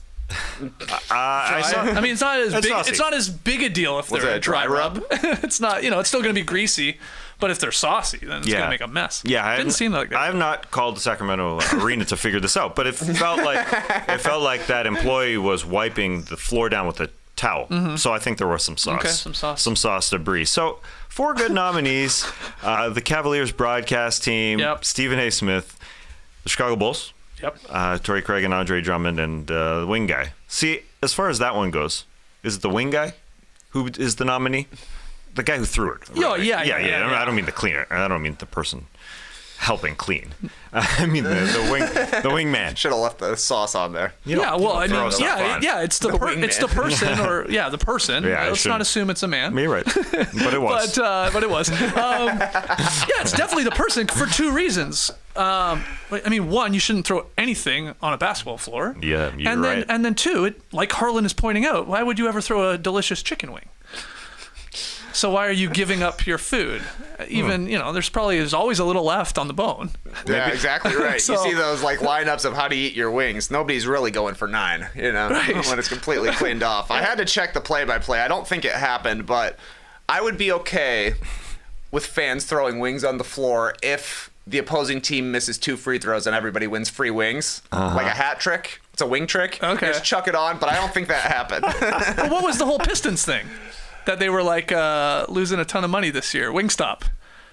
I mean, it's not as big. It's not as big a deal if they're a dry rub. It's not. It's still going to be greasy. But if they're saucy, then it's going to make a mess. Yeah, didn't seem like that. I have not called the Sacramento Arena to figure this out, but it felt like that employee was wiping the floor down with a towel. Mm-hmm. So I think there was some sauce. Okay, some sauce debris. So 4 good nominees: the Cavaliers broadcast team, Stephen A. Smith, the Chicago Bulls, Torrey Craig and Andre Drummond, and the wing guy. See, as far as that one goes, is it the wing guy who is the nominee? The guy who threw it. Right? Yeah. I don't mean the cleaner. I don't mean the person helping clean. I mean the wing man. Should have left the sauce on there. It's the person or the person. Yeah, let's not assume it's a man. You're right, but it was. but it was. It's definitely the person for 2 reasons. I mean, 1, you shouldn't throw anything on a basketball floor. Yeah, you're right. And then 2, like Harlan is pointing out, why would you ever throw a delicious chicken wing? So why are you giving up your food? Even, there's always a little left on the bone. Yeah, exactly right. You see those lineups of how to eat your wings. Nobody's really going for 9, when it's completely cleaned off. I had to check the play-by-play. I don't think it happened, but I would be okay with fans throwing wings on the floor if the opposing team misses 2 free throws and everybody wins free wings. Like a hat trick. It's a wing trick. Okay. Just chuck it on, but I don't think that happened. Well, what was the whole Pistons thing? That they were losing a ton of money this year. Wingstop.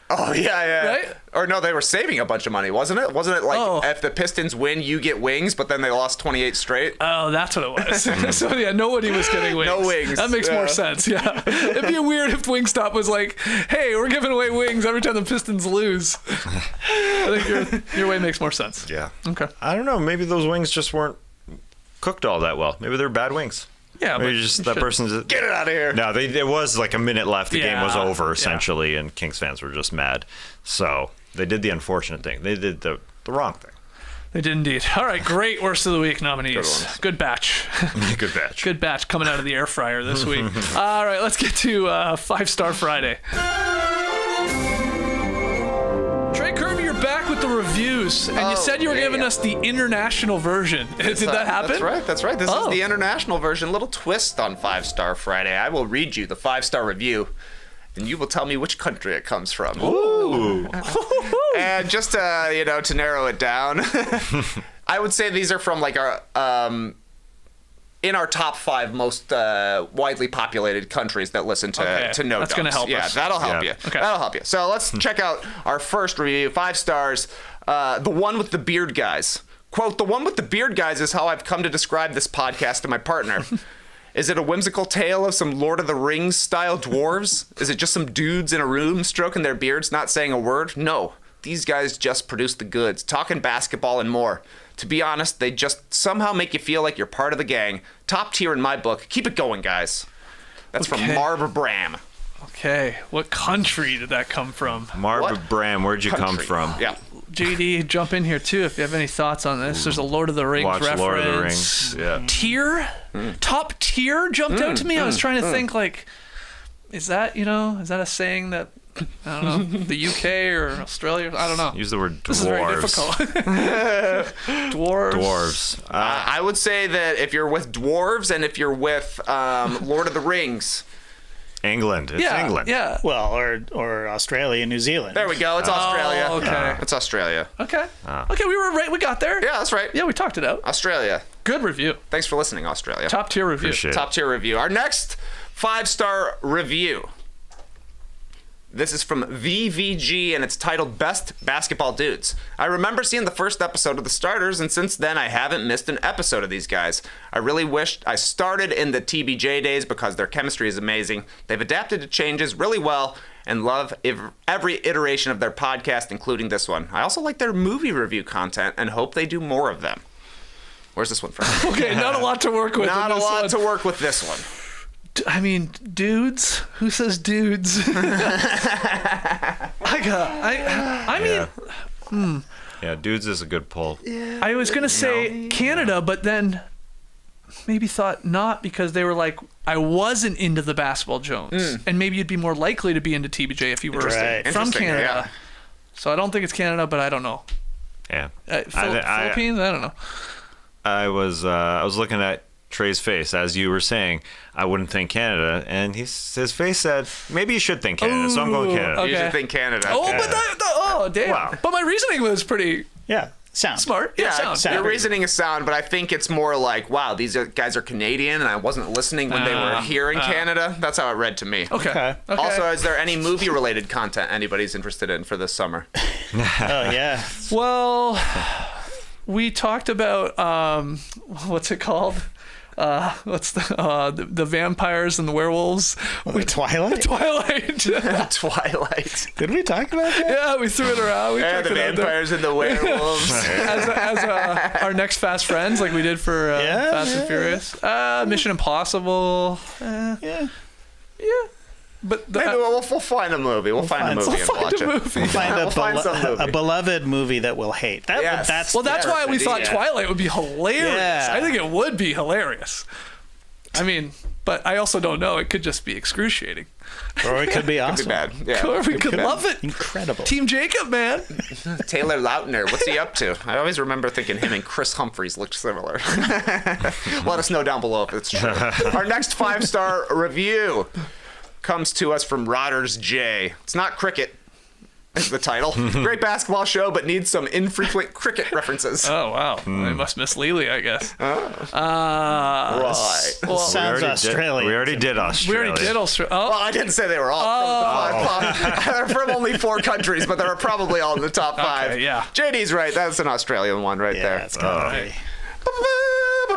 Oh, yeah. Right? Or no, they were saving a bunch of money, wasn't it? Wasn't it if the Pistons win, you get wings, but then they lost 28 straight? Oh, that's what it was. So, nobody was getting wings. No wings. That makes more sense, yeah. It'd be weird if Wingstop was like, hey, we're giving away wings every time the Pistons lose. I think your way makes more sense. Yeah. Okay. I don't know. Maybe those wings just weren't cooked all that well. Maybe they're bad wings. Yeah, maybe just that person's get it out of here. No, there was a minute left. The game was over essentially, and Kings fans were just mad. So they did the unfortunate thing. They did the wrong thing. They did indeed. All right, great worst of the week nominees. Good batch. Good batch coming out of the air fryer this week. All right, let's get to 5-Star Friday. Trey Kirby, you're back with the reviews, and you said you were giving us the international version. Did that happen? That's right. This is the international version. Little twist on 5-Star Friday. I will read you the 5-star review, and you will tell me which country it comes from. Ooh. And just to narrow it down, I would say these are from our in our top 5 most widely populated countries that listen to No That's Dunks. going to help us. Yeah, that'll help you. Okay. That'll help you. So let's check out our first review, 5 stars, the one with the beard guys. Quote, the one with the beard guys is how I've come to describe this podcast to my partner. Is it a whimsical tale of some Lord of the Rings style dwarves? Is it just some dudes in a room stroking their beards, not saying a word? No. These guys just produce the goods, talking basketball and more. To be honest, they just somehow make you feel like you're part of the gang. Top tier in my book. Keep it going, guys. That's from Marv Bram. Okay, what country did that come from? Marv Bram, where'd you come from? Yeah. JD, jump in here too if you have any thoughts on this. There's a Lord of the Rings Watch reference. Lord of the Rings. Yeah. Tier? Top tier jumped out to me. I was trying to think like, is that a saying that, I don't know, the UK or Australia? I don't know. Use the word dwarves. This is very difficult. Dwarves. Dwarves. I would say that if you're with dwarves and if you're with Lord of the Rings. England. It's England. Yeah. Well, or Australia, New Zealand. There we go. It's Australia. Okay. It's Australia. Okay. Okay, we were right. We got there. Yeah, that's right. Yeah, we talked it out. Australia. Good review. Thanks for listening, Australia. Top tier review. Appreciate it. Top tier review. Our next 5-star review. This is from VVG, and it's titled Best Basketball Dudes. I remember seeing the first episode of The Starters, and since then I haven't missed an episode of these guys. I really wished I started in the TBJ days because their chemistry is amazing. They've adapted to changes really well and love every iteration of their podcast, including this one. I also like their movie review content and hope they do more of them. Where's this one from? Okay, not a lot to work with. Not a lot to work with this one. I mean, dudes? Who says dudes? Yeah, dudes is a good pull. I was going to say Canada, but then maybe thought not because they were like, I wasn't into the Basketball Jones. And maybe you'd be more likely to be into TBJ if you were Right. from Canada. Yeah. So I don't think it's Canada, but I don't know. Yeah. Philippines? I don't know. I was looking at Trey's face as you were saying. I wouldn't think Canada, and his face said maybe you should think Canada. So I'm going Canada. Okay. You should think Canada. Oh, but damn. Wow. But my reasoning was pretty Yeah, sound. smart. Yeah, sound. your reasoning is sound, but I think it's more like, wow, these guys are Canadian, and I wasn't listening when they were here in Canada. That's how it read to me. Okay. Also, is there any movie-related content anybody's interested in for this summer? Oh yeah. Well, we talked about what's it called? What's the vampires and the werewolves? Twilight. Twilight. Twilight. Did we talk about that? Yeah, we threw it around. We Yeah, talked the about vampires and the werewolves. as our next Fast Friends, like we did for Fast and Furious. Mission Impossible. Yeah. But Maybe we'll find a movie. We'll find a movie and watch it. We'll find We'll find some movie. a beloved movie that we'll hate. Yes. That's why we thought Yeah. Twilight would be hilarious. Yeah. I think it would be hilarious. I mean, but I also don't know. It could just be excruciating. or it could be awesome. Too bad. Yeah. Or we could love it. Incredible. Team Jacob, man. Taylor Lautner, what's he up to? I always remember thinking him and Chris Humphries looked similar. Let us know down below if it's true. Our next 5-star review comes to us from Rodders J. It's not cricket, is the title. Great basketball show, but needs some infrequent cricket references. Oh, wow. I must miss Lely, I guess. Right. Well, Sounds Australian. We already did we Australia. already did Australia. Well, Oh, I didn't say they were all from the 5. They're from only 4 countries, but they're probably all in the top 5. Okay, yeah. JD's right. That's an Australian one right Yeah, there. it's gotta be.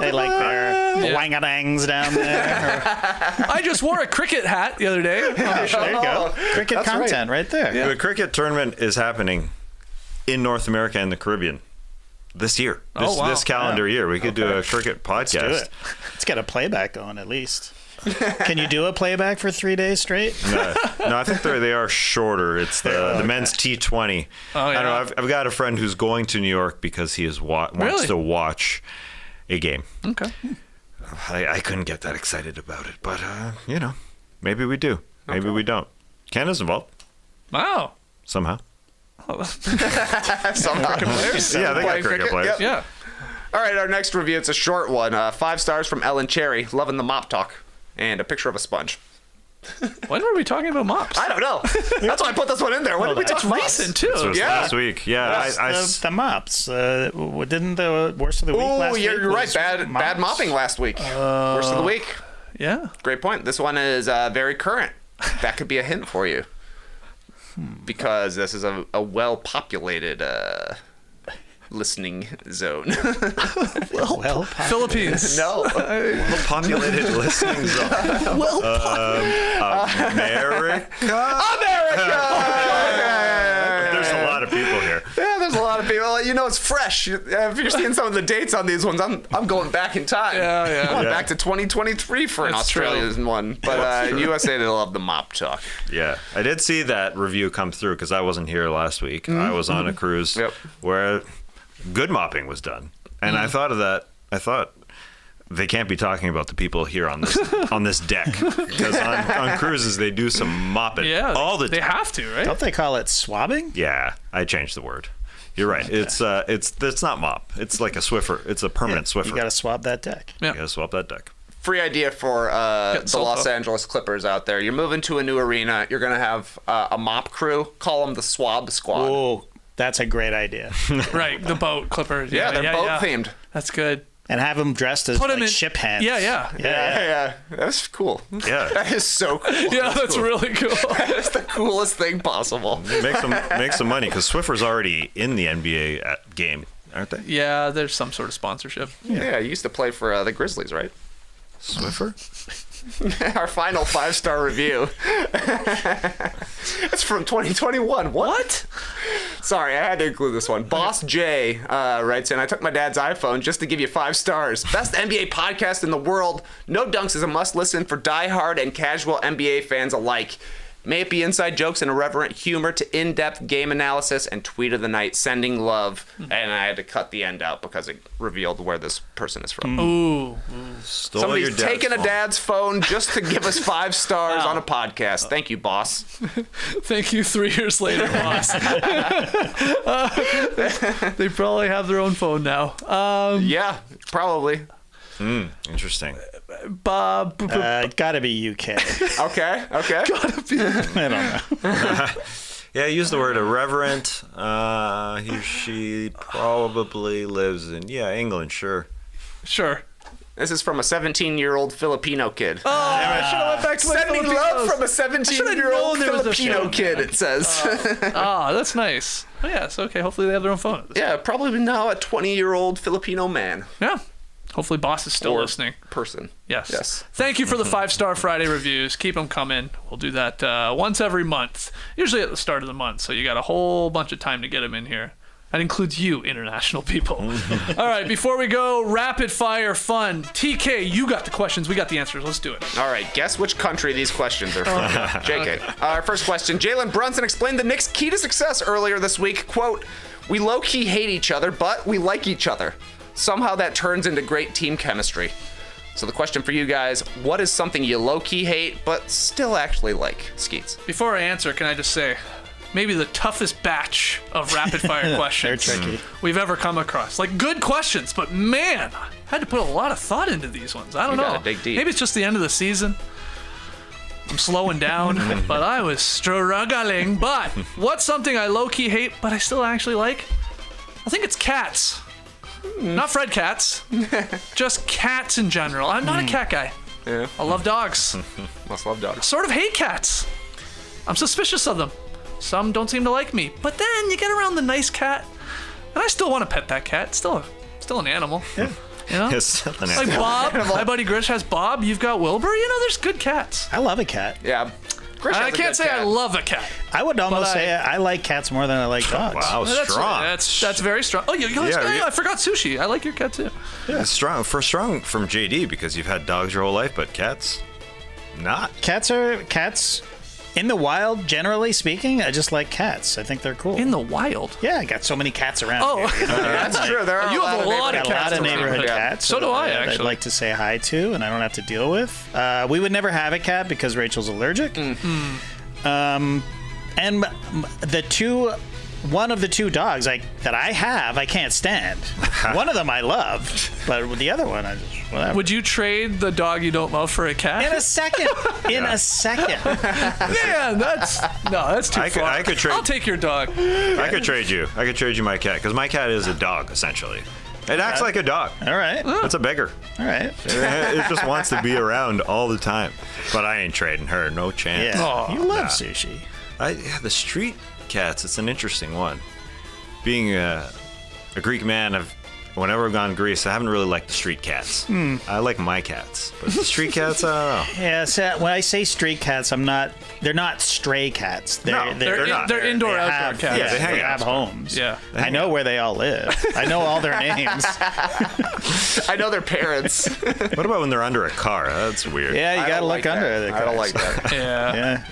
They like their wangadangs down there. I just wore a cricket hat the other day. There you go. Cricket That's content right there. The cricket tournament is happening in North America and the Caribbean this year. This calendar year. We could do a cricket podcast. Do it. Let's get a playback going at least. Can you do a playback for 3 days straight? No, I think they are shorter. It's the men's T20. Oh, I yeah. don't know. I've got a friend who's going to New York because he wants Really? to watch a game. Okay. I couldn't get that excited about it, but maybe we do. Maybe we don't. Canada's involved Wow. somehow. Somehow. Yeah, they got Playing cricket players. Yep. Yeah. All right, our next review, it's a short one. 5 stars from Ellen Cherry, loving the mop talk, and a picture of a sponge. When were we talking about mops? I don't know. That's why I put this one in there. When did we talk It's mops? recent, too. This was Yeah. last week. Yeah, The mops. Didn't the worst of the week Oh, last week? you're right. was Bad mops? mopping last week. Worst of the week. Yeah. Great point. This one is very current. That could be a hint for you. Because this is a well-populated listening zone. Well, Philippines. No. populated listening zone. America. America! There's a lot of people here. Yeah, there's a lot of people. it's fresh. If you're seeing some of the dates on these ones, I'm going back in time. Going back to 2023 for an Australian one. But in USA, they love the mop talk. Yeah, I did see that review come through because I wasn't here last week. I was on a cruise where good mopping was done, and I thought of that. I thought they can't be talking about the people here on this deck because on cruises they do some mopping all the time. They have to, right? Don't they call it swabbing? Yeah, I changed the word. You're right. Okay. It's not mop. It's like a Swiffer. It's a permanent Swiffer. You got to swab that deck. You got to swap that deck. Free idea for the Los Angeles Clippers out there. You're moving to a new arena. You're going to have a mop crew. Call them the Swab Squad. Oh, that's a great idea. Right, the boat Clippers. Yeah, they're boat themed. That's good. And have them dressed as like ship hands. Yeah. That's cool. Yeah. That is so cool. Yeah, that's cool. Really cool. That's the coolest thing possible. Make some money because Swiffer's already in the NBA game, aren't they? Yeah, there's some sort of sponsorship. Yeah, you used to play for the Grizzlies, right? Swiffer? Our final 5-star review. It's from 2021. What? Sorry, I had to include this one. Boss J writes in, I took my dad's iPhone just to give you 5 stars. Best NBA podcast in the world. No Dunks is a must listen for diehard and casual NBA fans alike. May it be inside jokes and irreverent humor to in-depth game analysis and tweet of the night, sending love. And I had to cut the end out because it revealed where this person is from. Ooh. Somebody's taken a dad's phone just to give us 5 stars on a podcast. Thank you, boss. Thank you 3 years later, boss. They probably have their own phone now. Yeah, probably. Interesting. Bob. Gotta be UK. Okay. Gotta be. I don't know. Yeah, use the word irreverent. He or she probably lives in England. Sure. This is from a 17-year-old Filipino kid. Oh, I should have went back to my Sending love from a 17-year-old Filipino kid, it says. That's nice. Oh, yeah, so okay. Hopefully they have their own phone. Yeah, probably now a 20-year-old Filipino man. Yeah. Hopefully boss is still listening. Person. Yes. Thank you for the 5-star Friday reviews. Keep them coming. We'll do that once every month, usually at the start of the month. So you got a whole bunch of time to get them in here. That includes you, international people. All right, before we go, rapid fire fun. TK, you got the questions. We got the answers. Let's do it. All right, guess which country these questions are from. JK. Our first question. Jalen Brunson explained the Knicks' key to success earlier this week. Quote, we low-key hate each other, but we like each other. Somehow that turns into great team chemistry. So the question for you guys, what is something you low-key hate, but still actually like? Skeets. Before I answer, can I just say, maybe the toughest batch of rapid-fire questions we've ever come across. Like, good questions, but man, I had to put a lot of thought into these ones. I don't know. Gotta dig deep. Maybe it's just the end of the season. I'm slowing down, but I was struggling. But what's something I low-key hate, but I still actually like? I think it's cats. Not Fred cats, just cats in general. I'm not a cat guy. Yeah. I love dogs. Must love dogs. Sort of hate cats. I'm suspicious of them. Some don't seem to like me. But then you get around the nice cat, and I still want to pet that cat. Still an animal. Yeah. You know? It's still an like animal. Bob. My buddy Grish has Bob. You've got Wilbur. You know, there's good cats. I love a cat. Yeah. I can't say I love a cat. I would almost say I like cats more than I like dogs. Wow, strong. That's very strong. Oh, I forgot Sushi. I like your cat too. Yeah, strong from JD because you've had dogs your whole life, but cats, not. Cats in the wild. Generally speaking, I just like cats. I think they're cool. In the wild? Yeah, I got so many cats around. Oh, here, that's true. There are you have a lot of cats. A lot of neighborhood cats. So do I, actually. I'd like to say hi to, and I don't have to deal with. We would never have a cat because Rachel's allergic. And one of the 2 dogs that I have, I can't stand. One of them I love, but the other one, I just whatever. Would you trade the dog you don't love for a cat? In a second. Man, that's too far. I could trade. I'll take your dog. I could trade you. I could trade you my cat because my cat is a dog essentially. It acts like a dog. All right. It's a beggar. All right. It just wants to be around all the time. But I ain't trading her. No chance. Yeah. You love Sushi. The street cats, it's an interesting one. Being a Greek man, whenever I've gone to Greece, I haven't really liked the street cats. I like my cats, but the street cats, I don't know. Yeah, so when I say street cats, they're not stray cats. No, they're not. They're indoor, outdoor cats. Yeah, they have homes. Yeah. I know where they all live. I know all their names. I know their parents. What about when they're under a car? That's weird. Yeah, you got to look under the I don't cars. like that. Yeah. Yeah.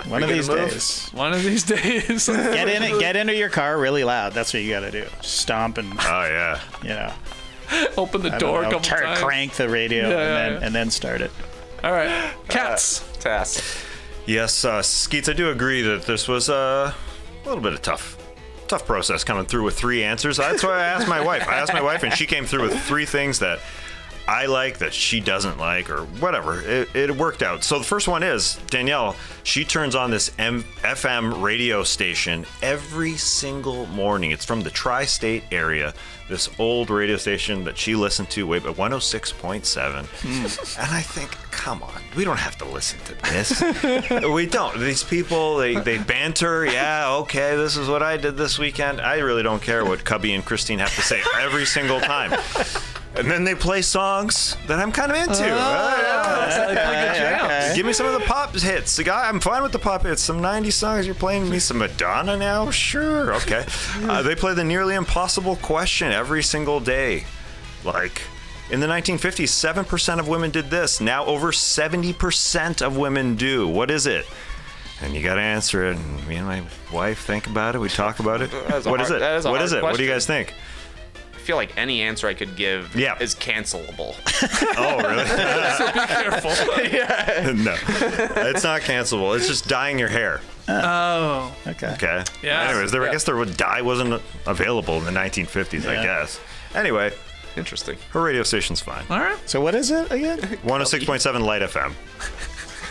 One of these gonna move? days. One of these days. Get into your car really loud. That's what you got to do. Stomp and, Oh, yeah. you know, Open the I door a don't know, couple times. crank the radio Yeah. and then start it. All right. Cats. Task. Yes, Skeets, I do agree that this was a little bit of tough process coming through with 3 answers. That's why I asked my wife. And she came through with 3 things that I like that she doesn't like, or whatever. It worked out. So the first one is Danielle. She turns on this FM radio station every single morning. It's from the tri-state area. This old radio station that she listened to way back, 106.7. And I think, come on, we don't have to listen to this. We don't. These people, they banter. Yeah, okay, this is what I did this weekend. I really don't care what Cubby and Christine have to say every single time. And then they play songs that I'm kind of into. Give me some of the pop hits. I'm fine with the pop hits. Some 90s songs. You're playing me some Madonna now? Sure. Okay. They play the Nearly Impossible Question every single day. Like, in the 1950s, 7% of women did this. Now over 70% of women do. What is it? And you got to answer it. And me and my wife think about it. We talk about it. What is it? What is it? What do you guys think? I feel like any answer I could give is cancelable. Oh, really? So be careful. No, it's not cancelable. It's just dyeing your hair. Oh. Okay. Yeah. Anyways, I guess dye wasn't available in the 1950s, I guess. Anyway, Interesting. her radio station's fine. All right. So what is it again? 106.7 Light FM.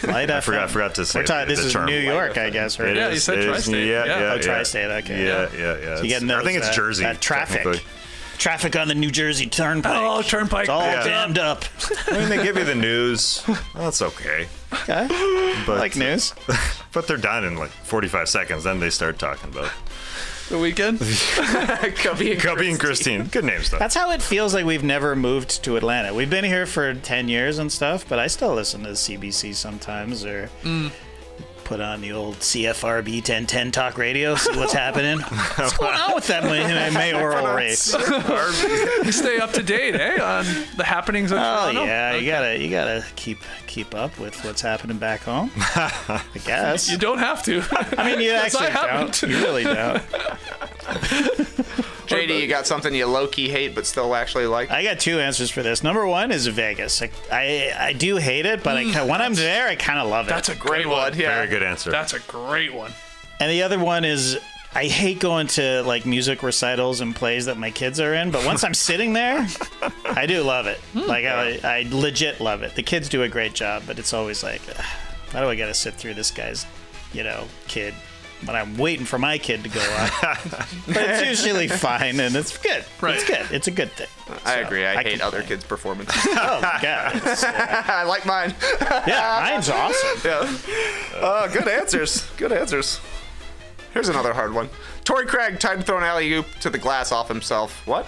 Light I forgot to say this is term. New York, I guess, right? Yeah, you said tri-state. Yeah. Tri-state, okay. Yeah. So you getting those, I think it's Jersey. that traffic. technically. Traffic on the New Jersey Turnpike. Oh, Turnpike. It's all Yeah. jammed up. I mean, they give you the news. That's okay. Okay. But, I like news. But they're done in like 45 seconds. Then they start talking about The weekend. Cubby and Christine. Good names, though. That's how it feels like we've never moved to Atlanta. We've been here for 10 years and stuff, but I still listen to CBC sometimes or put on the old CFRB 1010 talk radio, see what's happening. What's going on with that mayoral race? Stay up to date, on the happenings of Toronto. Oh yeah, you gotta keep up with what's happening back home. I guess. You don't have to. I mean, you Yes, actually I haven't. don't. You really don't. JD, you got something you low-key hate but still actually like? I got 2 answers for this. Number 1 is Vegas. I do hate it, but when I'm there, I kind of love it. That's a great one. Yeah. Very good answer. That's a great one. And the other one is I hate going to like music recitals and plays that my kids are in, but once I'm sitting there, I do love it. Like I legit love it. The kids do a great job, but it's always like, why do I got to sit through this guy's, kid? But I'm waiting for my kid to go on. But it's usually fine, and it's good. Right. It's good. It's a good thing. I So, agree. I hate can other play. kids' performances. Oh, God. I like mine. Yeah, mine's awesome. Yeah. Good answers. Good answers. Here's another hard one. Torrey Craig tried to throw an alley-oop to the glass off himself. What?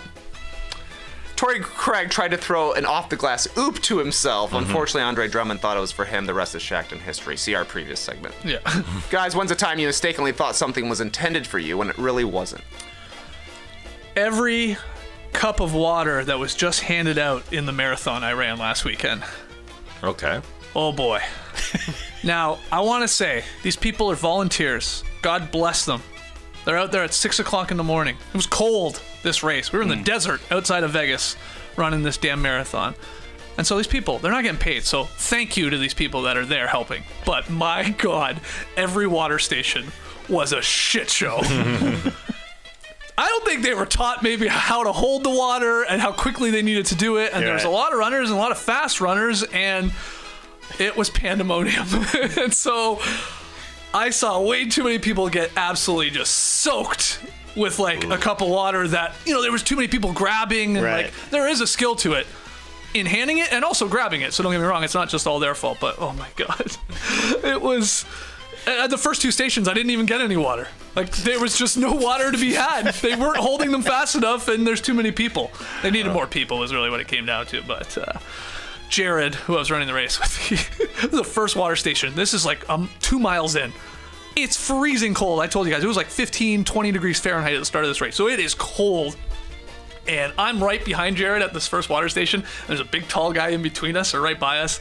Torrey Craig tried to throw an off-the-glass oop to himself. Unfortunately, Andre Drummond thought it was for him. The rest is Shaqtin' history. See our previous segment. Yeah. Guys, when's the time you mistakenly thought something was intended for you when it really wasn't? Every cup of water that was just handed out in the marathon I ran last weekend. Okay. Oh boy. Now, I want to say, these people are volunteers. God bless them. They're out there at 6 o'clock in the morning. It was cold, this race. We were in the desert outside of Vegas running this damn marathon. And so these people, they're not getting paid. So thank you to these people that are there helping. But my God, every water station was a shit show. I don't think they were taught maybe how to hold the water and how quickly they needed to do it. And there was a lot of runners and a lot of fast runners, and it was pandemonium. And so I saw way too many people get absolutely just soaked with like a cup of water that, there was too many people grabbing, and like there is a skill to it in handing it and also grabbing it. So don't get me wrong, it's not just all their fault, but oh my God. at the first 2 stations, I didn't even get any water. Like, there was just no water to be had. They weren't holding them fast enough, and there's too many people. They needed more people is really what it came down to. But Jared, who I was running the race with, the first water station, this is like 2 miles in. It's freezing cold. I told you guys, it was like 15, 20 degrees Fahrenheit at the start of this race. So it is cold. And I'm right behind Jared at this first water station. There's a big, tall guy in between us or right by us.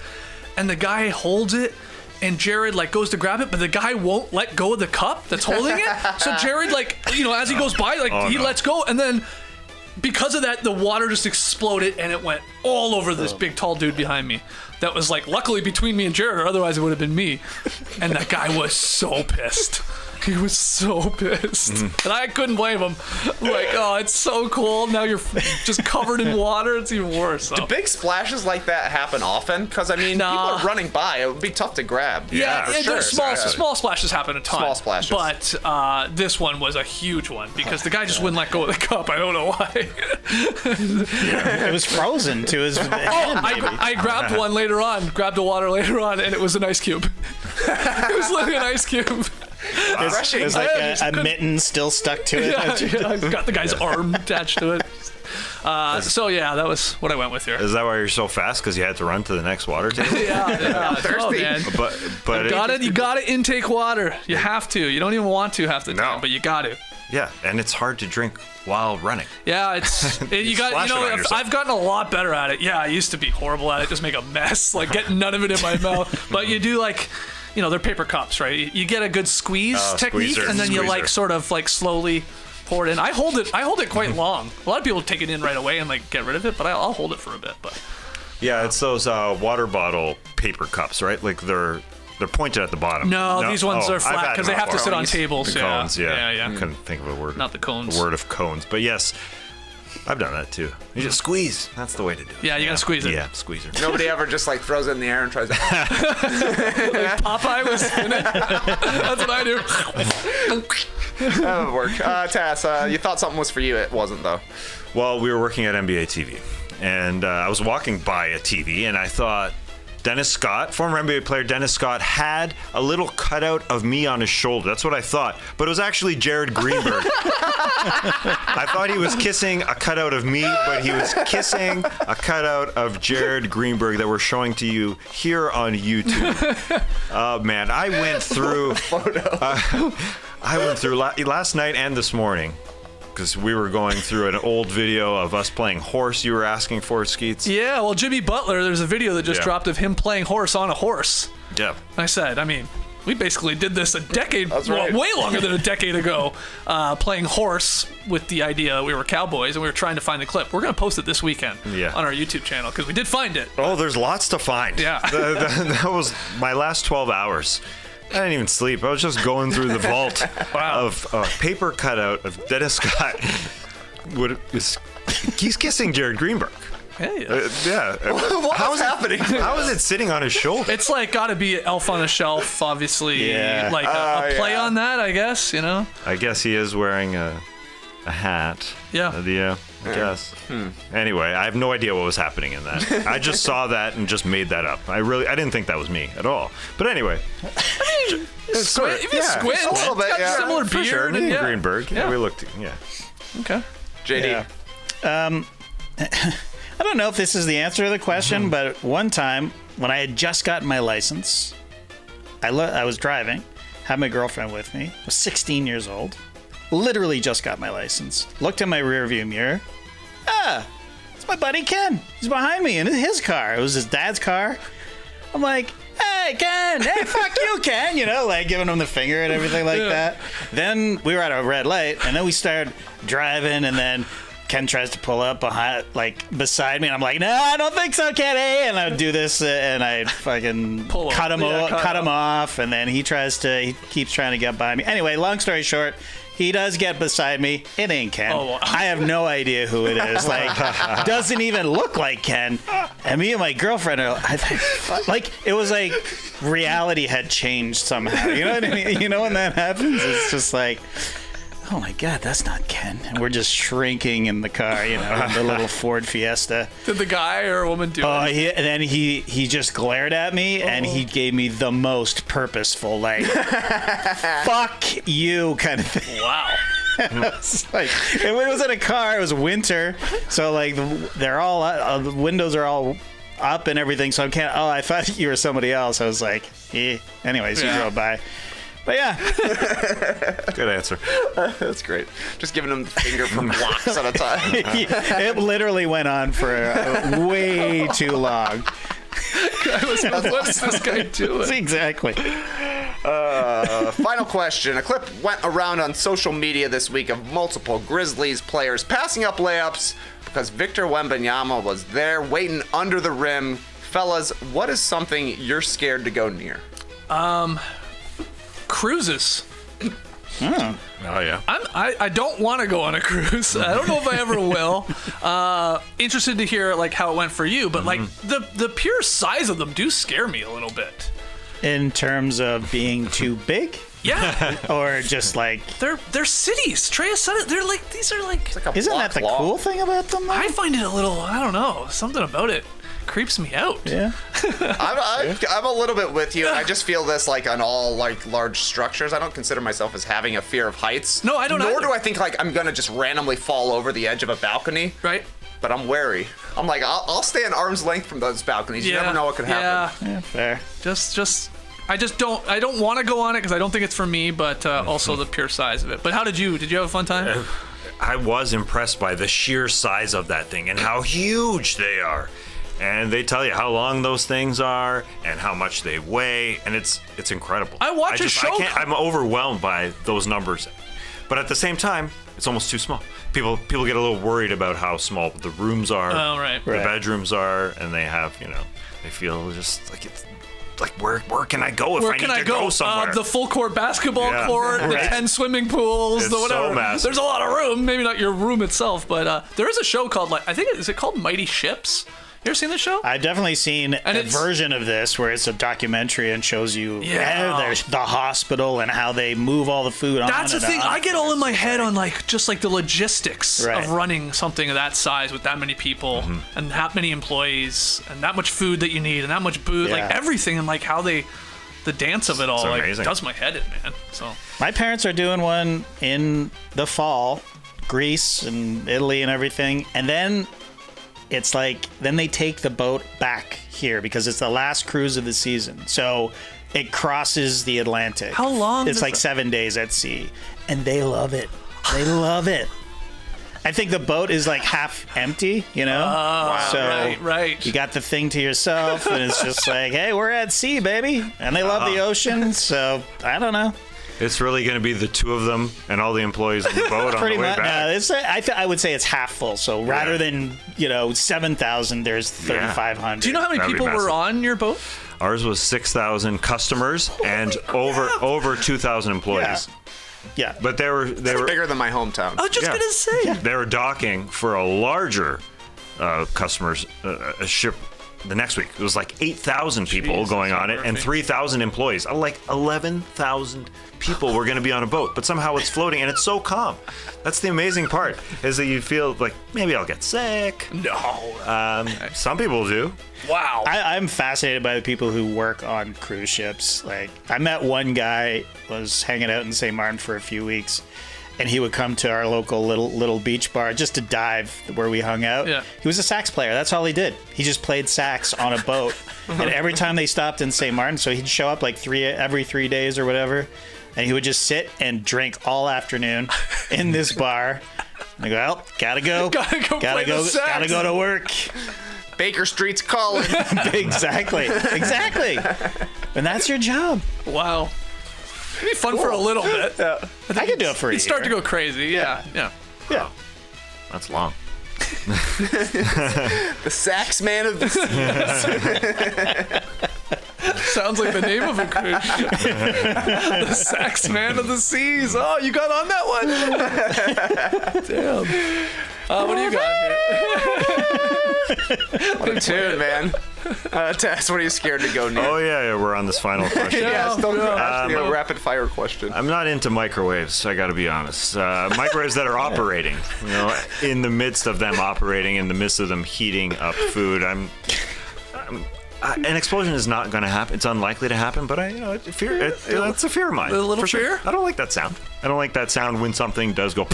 And the guy holds it. And Jared like goes to grab it, but the guy won't let go of the cup that's holding it. So Jared, like, as he goes by, like he lets go, and then because of that, the water just exploded and it went all over this big tall dude behind me. That was like luckily between me and Jared, or otherwise it would have been me. And that guy was so pissed. He was so pissed. And I couldn't blame him. Like, oh, it's so cold. Now you're just covered in water. It's even worse. So. Do big splashes like that happen often? Because, I mean, people are running by. It would be tough to grab. Yeah, for sure. Small splashes happen a ton. Small splashes. But this one was a huge one because the guy just wouldn't let go of the cup. I don't know why. It was frozen to his hand, I grabbed one later on, grabbed the water later on, and it was an ice cube. It was literally an ice cube. It was like a mitten still stuck to it. Yeah, I got the guy's arm attached to it. So yeah, that was what I went with here. Is that why you're so fast? Because you had to run to the next water table? Yeah. Thirsty. Oh, man. But you gotta intake water. You have to. You don't even want to half the time, but you got to. Yeah, and it's hard to drink while running. Yeah, I've gotten a lot better at it. Yeah, I used to be horrible at it, just make a mess, like get none of it in my mouth. But you do like, they're paper cups, right? You get a good squeeze technique, and then you like sort of like slowly pour it in. I hold it quite long. A lot of people take it in right away and like get rid of it, but I'll hold it for a bit. But yeah, it's those water bottle paper cups, right? Like they're pointed at the bottom. No, these ones are flat because they have to sit on tables. The cones, yeah. I couldn't think of a word. Not the cones. The word of cones, but yes, I've done that too. You just squeeze. That's the way to do it. Yeah, you gotta squeeze it. Yeah, squeeze it. Nobody ever just like throws it in the air and tries to. Like Popeye was in it. That's what I do. That would work. Tass, you thought something was for you. It wasn't though. Well, we were working at NBA TV, and I was walking by a TV, and I thought, Dennis Scott, former NBA player Dennis Scott, had a little cutout of me on his shoulder. That's what I thought. But it was actually Jared Greenberg. I thought he was kissing a cutout of me, but he was kissing a cutout of Jared Greenberg that we're showing to you here on YouTube. Oh, man. I went through last night and this morning, because we were going through an old video of us playing horse you were asking for, Skeets. Yeah, well, Jimmy Butler, there's a video that just dropped of him playing horse on a horse. Yeah. I said, we basically did this a decade, right. way longer than a decade ago, playing horse with the idea that we were cowboys, and we were trying to find the clip. We're going to post it this weekend on our YouTube channel, because we did find it. Oh, there's lots to find. Yeah. That was my last 12 hours. I didn't even sleep. I was just going through the vault of paper cutout of Dennis Scott. He's kissing Jared Greenberg. Hey. Yeah. What's happening? How is it sitting on his shoulder? It's like got to be Elf on the Shelf, obviously. Yeah. Like a play on that, I guess, I guess he is wearing a hat. Yeah. Yeah, I guess. Anyway, I have no idea what was happening in that. I just saw that and just made that up. I didn't think that was me at all. But anyway. Squint, if you squint, a little bit, got similar For beard. sure. Me and Greenberg. Yeah. We looked, Okay. JD. Yeah. I don't know if this is the answer to the question, but one time when I had just gotten my license, I was driving, had my girlfriend with me, I was 16 years old, literally just got my license, looked in my rearview mirror, it's my buddy Ken. He's behind me in his car. It was his dad's car. I'm like, hey, Ken, hey, fuck you, Ken, like giving him the finger and everything like that. Then we were at a red light, and then we started driving, and then Ken tries to pull up beside me, and I'm like, no, I don't think so, Kenny. And I would do this, and I fucking cut him off, and then he keeps trying to get by me. Anyway, long story short, he does get beside me. It ain't Ken. Oh, wow. I have no idea who it is. Doesn't even look like Ken. And me and my girlfriend are it was like reality had changed somehow. You know what I mean? When that happens, it's just like, oh my God, that's not Ken. And we're just shrinking in the car, in the little Ford Fiesta. Did the guy or woman do it? And then he just glared at me and he gave me the most purposeful, like, fuck you kind of thing. Wow. It's like, it was in a car. It was winter, so like they're all the windows are all up and everything. So I can't. Oh, I thought you were somebody else. I was like, eh. Anyways, he drove by. But yeah, good answer. That's great. Just giving him the finger for blocks at a time. It literally went on for way too long. What's this guy doing? Exactly. Final question. A clip went around on social media this week of multiple Grizzlies players passing up layups because Victor Wembanyama was there waiting under the rim. Fellas, what is something you're scared to go near? Cruises. Oh yeah. I don't want to go on a cruise. I don't know if I ever will. Interested to hear like how it went for you, but like the pure size of them do scare me a little bit. In terms of being too big? Yeah. Or just like they're cities. Treya said it. They're like these are like. Isn't that the cool thing about them? Though? I find it a little. I don't know. Something about it creeps me out. Yeah. I'm a little bit with you. I just feel this like on all like large structures. I don't consider myself as having a fear of heights. No, I don't. Nor either. do I think like I'm gonna just randomly fall over the edge of a balcony. Right. But I'm wary. I'm like I'll stay an arm's length from those balconies. You never know what could happen. Yeah, fair. I don't want to go on it because I don't think it's for me, but also the pure size of it. But how did you have a fun time? I was impressed by the sheer size of that thing and how huge they are. And they tell you how long those things are and how much they weigh, and it's incredible. I watch a show. I'm overwhelmed by those numbers, but at the same time, it's almost too small. People get a little worried about how small the rooms are, the bedrooms are, and they have they feel just like it's. Like where can I go if I need to go somewhere? The full court basketball court, the 10 swimming pools, the whatever. So massive. There's a lot of room. Maybe not your room itself, but there is a show called is it called Mighty Ships? You ever seen this show? I've definitely seen a version of this where it's a documentary and shows you there's the hospital and how they move all the food on. That's the thing. I get all in my head on just the logistics Right. of running something of that size with that many people and that many employees and that much food that you need and that much booze, like everything, and like how the dance of it all does my head in, man. So my parents are doing one in the fall, Greece and Italy and everything, and then it's like then they take the boat back here because it's the last cruise of the season. So it crosses the Atlantic. How long? It's like 7 days at sea, and they love it. They love it. I think the boat is like half empty, Wow. So right. you got the thing to yourself, and it's just like, hey, we're at sea, baby, and they love the ocean. So I don't know. It's really going to be the two of them and all the employees on the boat on Pretty the way much. back. I would say it's half full. So rather than 7,000, there's 3,500. Do you know how many That'd be people were massive. on your boat? Ours was 6,000 customers and over 2,000 employees. Yeah. But they were bigger than my hometown. I was just gonna say. They were docking for a larger customers a ship the next week. It was like 8,000 people going on it and 3,000 employees. Like 11,000 people were going to be on a boat, but somehow it's floating and it's so calm. That's the amazing part, is that you feel like maybe I'll get sick. No. Some people do. Wow. I'm fascinated by the people who work on cruise ships. Like, I met one guy, was hanging out in St. Martin for a few weeks, and he would come to our local little beach bar just to dive where we hung out. Yeah. He was a sax player. That's all he did. He just played sax on a boat. And every time they stopped in St. Martin, so he'd show up like every 3 days or whatever, and he would just sit and drink all afternoon in this bar. And I go, well, gotta go to work. Baker Street's calling. Exactly. And that's your job. Wow. It'd be fun for a little bit. Yeah. I could do it for a year. You'd start to go crazy. Yeah. That's long. The sax man of the seas. Sounds like the name of a cruise ship. The sax man of the seas. Oh, you got on that one. Damn. What do you got here? What a tune, man. Tess, what are you scared to go near? Oh, yeah, we're on this final question. Still asking a rapid fire question. I'm not into microwaves, I got to be honest. Microwaves that are operating, in the midst of them operating, in the midst of them heating up food. An explosion is not going to happen. It's unlikely to happen, but it's a fear of mine. A little for fear? Sure. I don't like that sound. I don't like that sound when something does go.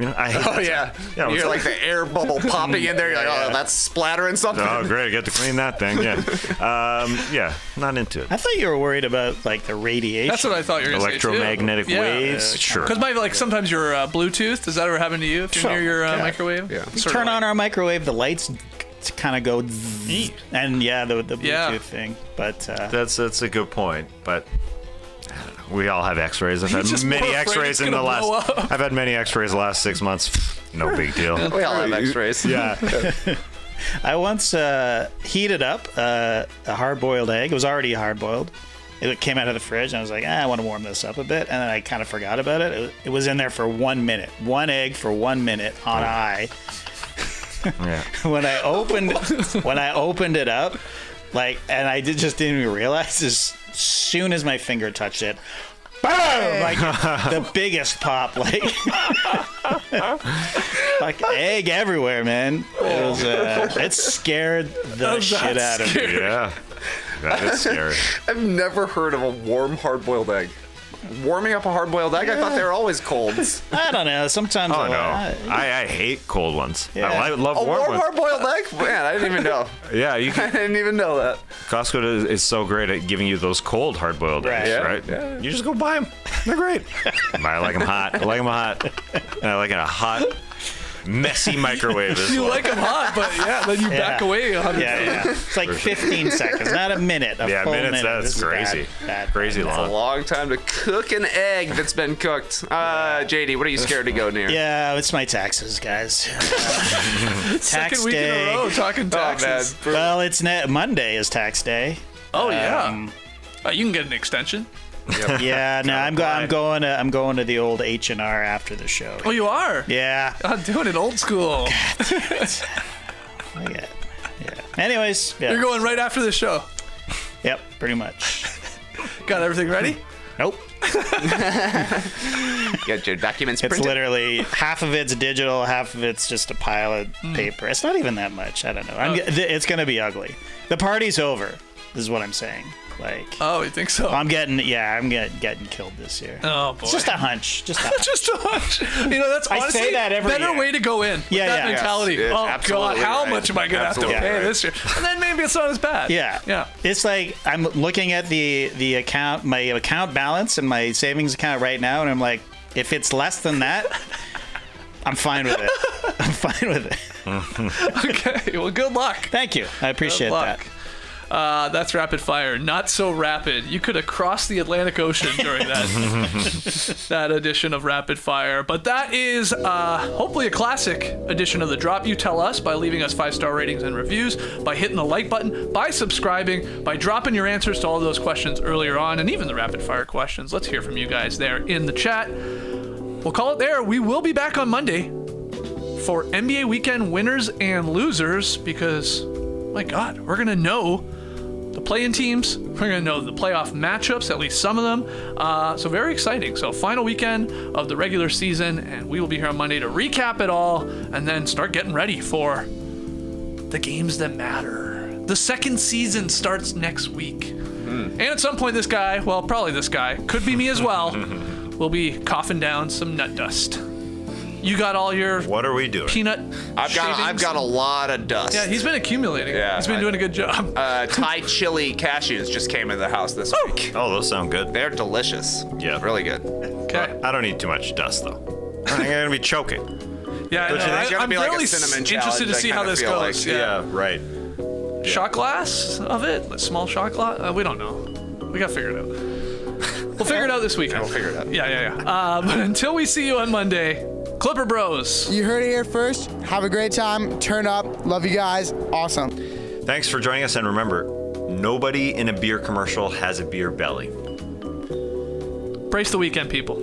I hate that sound. You hear like the air bubble popping in there. You're like, oh, that's splattering something. Oh, great! I get to clean that thing. Yeah, not into it. I thought you were worried about like the radiation. That's what I thought you were going to say, too. Electromagnetic waves. Sure. Because sometimes your Bluetooth, does that ever happen to you if you're near your microwave? Yeah. You turn on our microwave, the lights kind of go zzz, and the Bluetooth thing. But that's a good point. But we all have X-rays. I've had many X-rays in the last. I've had many X-rays the last 6 months. No big deal. We all have X-rays. Yeah. I once heated up a hard-boiled egg. It was already hard-boiled. It came out of the fridge, and I was like, I want to warm this up a bit. And then I kind of forgot about it. It was in there for 1 minute. One egg for 1 minute on high. Yeah. When I opened it up, and I just didn't even realize as soon as my finger touched it, boom! Like the biggest pop, like egg everywhere, man. It was it scared the shit out of me. Yeah, that is scary. I've never heard of a warm hard-boiled egg. Warming up a hard-boiled egg? I thought they were always cold. I don't know. Sometimes. Oh, no. I hate cold ones. Yeah. I love warm ones. Hard-boiled egg? Man, I didn't even know. Yeah, I didn't even know that. Costco is so great at giving you those cold hard-boiled eggs, right? Yeah. You just go buy them. They're great. I like them hot. And I like it a hot, messy microwave as You well. like them hot, but then you back away 100 Yeah. It's like 15 seconds, not a minute. A full minutes. minute. That's This is crazy. bad. Crazy It's a long. long time to cook an egg that's been cooked. JD, what are you scared to go near? Yeah, it's my taxes, guys. Second week in a row talking taxes. Man. Well, it's Monday is tax day. Oh, yeah. You can get an extension. Yeah, no, I'm going to the old H&R after the show. Oh, you are? Yeah. I'm doing it old school. Yeah. Anyways, yeah. You're going right after the show. Yep, pretty much. Got everything ready? Nope. Get your documents It's printed. literally half of it's digital, half of it's just a pile of paper. It's not even that much. I don't know. It's going to be ugly. The party's over. This is what I'm saying. Oh, you think so? I'm getting killed this year. Oh, boy. It's just a hunch. Just a hunch. That's honestly I say that every better year. way to go in. Yeah, with that yeah. mentality. Yes, Oh, God, absolutely how right. much am I going to have to Absolutely pay right. this year? And then maybe it's not as bad. Yeah. Yeah. It's like I'm looking at the account, my account balance and my savings account right now, and I'm like, if it's less than that, I'm fine with it. I'm fine with it. Okay. Well, good luck. Thank you. I appreciate Good luck. that. That's rapid fire. Not so rapid. You could have crossed the Atlantic Ocean during that edition of Rapid Fire. But that is hopefully a classic edition of The Drop. You tell us by leaving us 5-star ratings and reviews, by hitting the like button, by subscribing, by dropping your answers to all those questions earlier on, and even the rapid fire questions. Let's hear from you guys there in the chat. We'll call it there. We will be back on Monday for NBA weekend winners and losers because, my God, we're going to know the play-in teams. We're going to know the playoff matchups, at least some of them. So very exciting. So final weekend of the regular season, and we will be here on Monday to recap it all and then start getting ready for the games that matter. The second season starts next week. And at some point, this guy, well, probably this guy, could be me as well, will be coughing down some nut dust. You got all your What are we doing? peanut I've got a lot of dust. Yeah, he's been accumulating. Yeah, he's been doing a good job. Thai chili cashews just came into the house this week. Oh, those sound good. They're delicious. Yeah. Really good. Okay. I don't need too much dust, though. I'm going to be choking. Yeah, I know. Don't you think? It's gonna I'm be like a really cinnamon interested to challenge, I see how kinda this feel goes. like. Yeah. Right. Shot glass of it? A small shot glass? We don't know. We got to figure it out. We'll figure it out this weekend. We'll figure it out. Yeah. But until we see you on Monday, Clipper Bros. You heard it here first. Have a great time. Turn up. Love you guys. Awesome. Thanks for joining us, and remember, nobody in a beer commercial has a beer belly. Brace the weekend, people.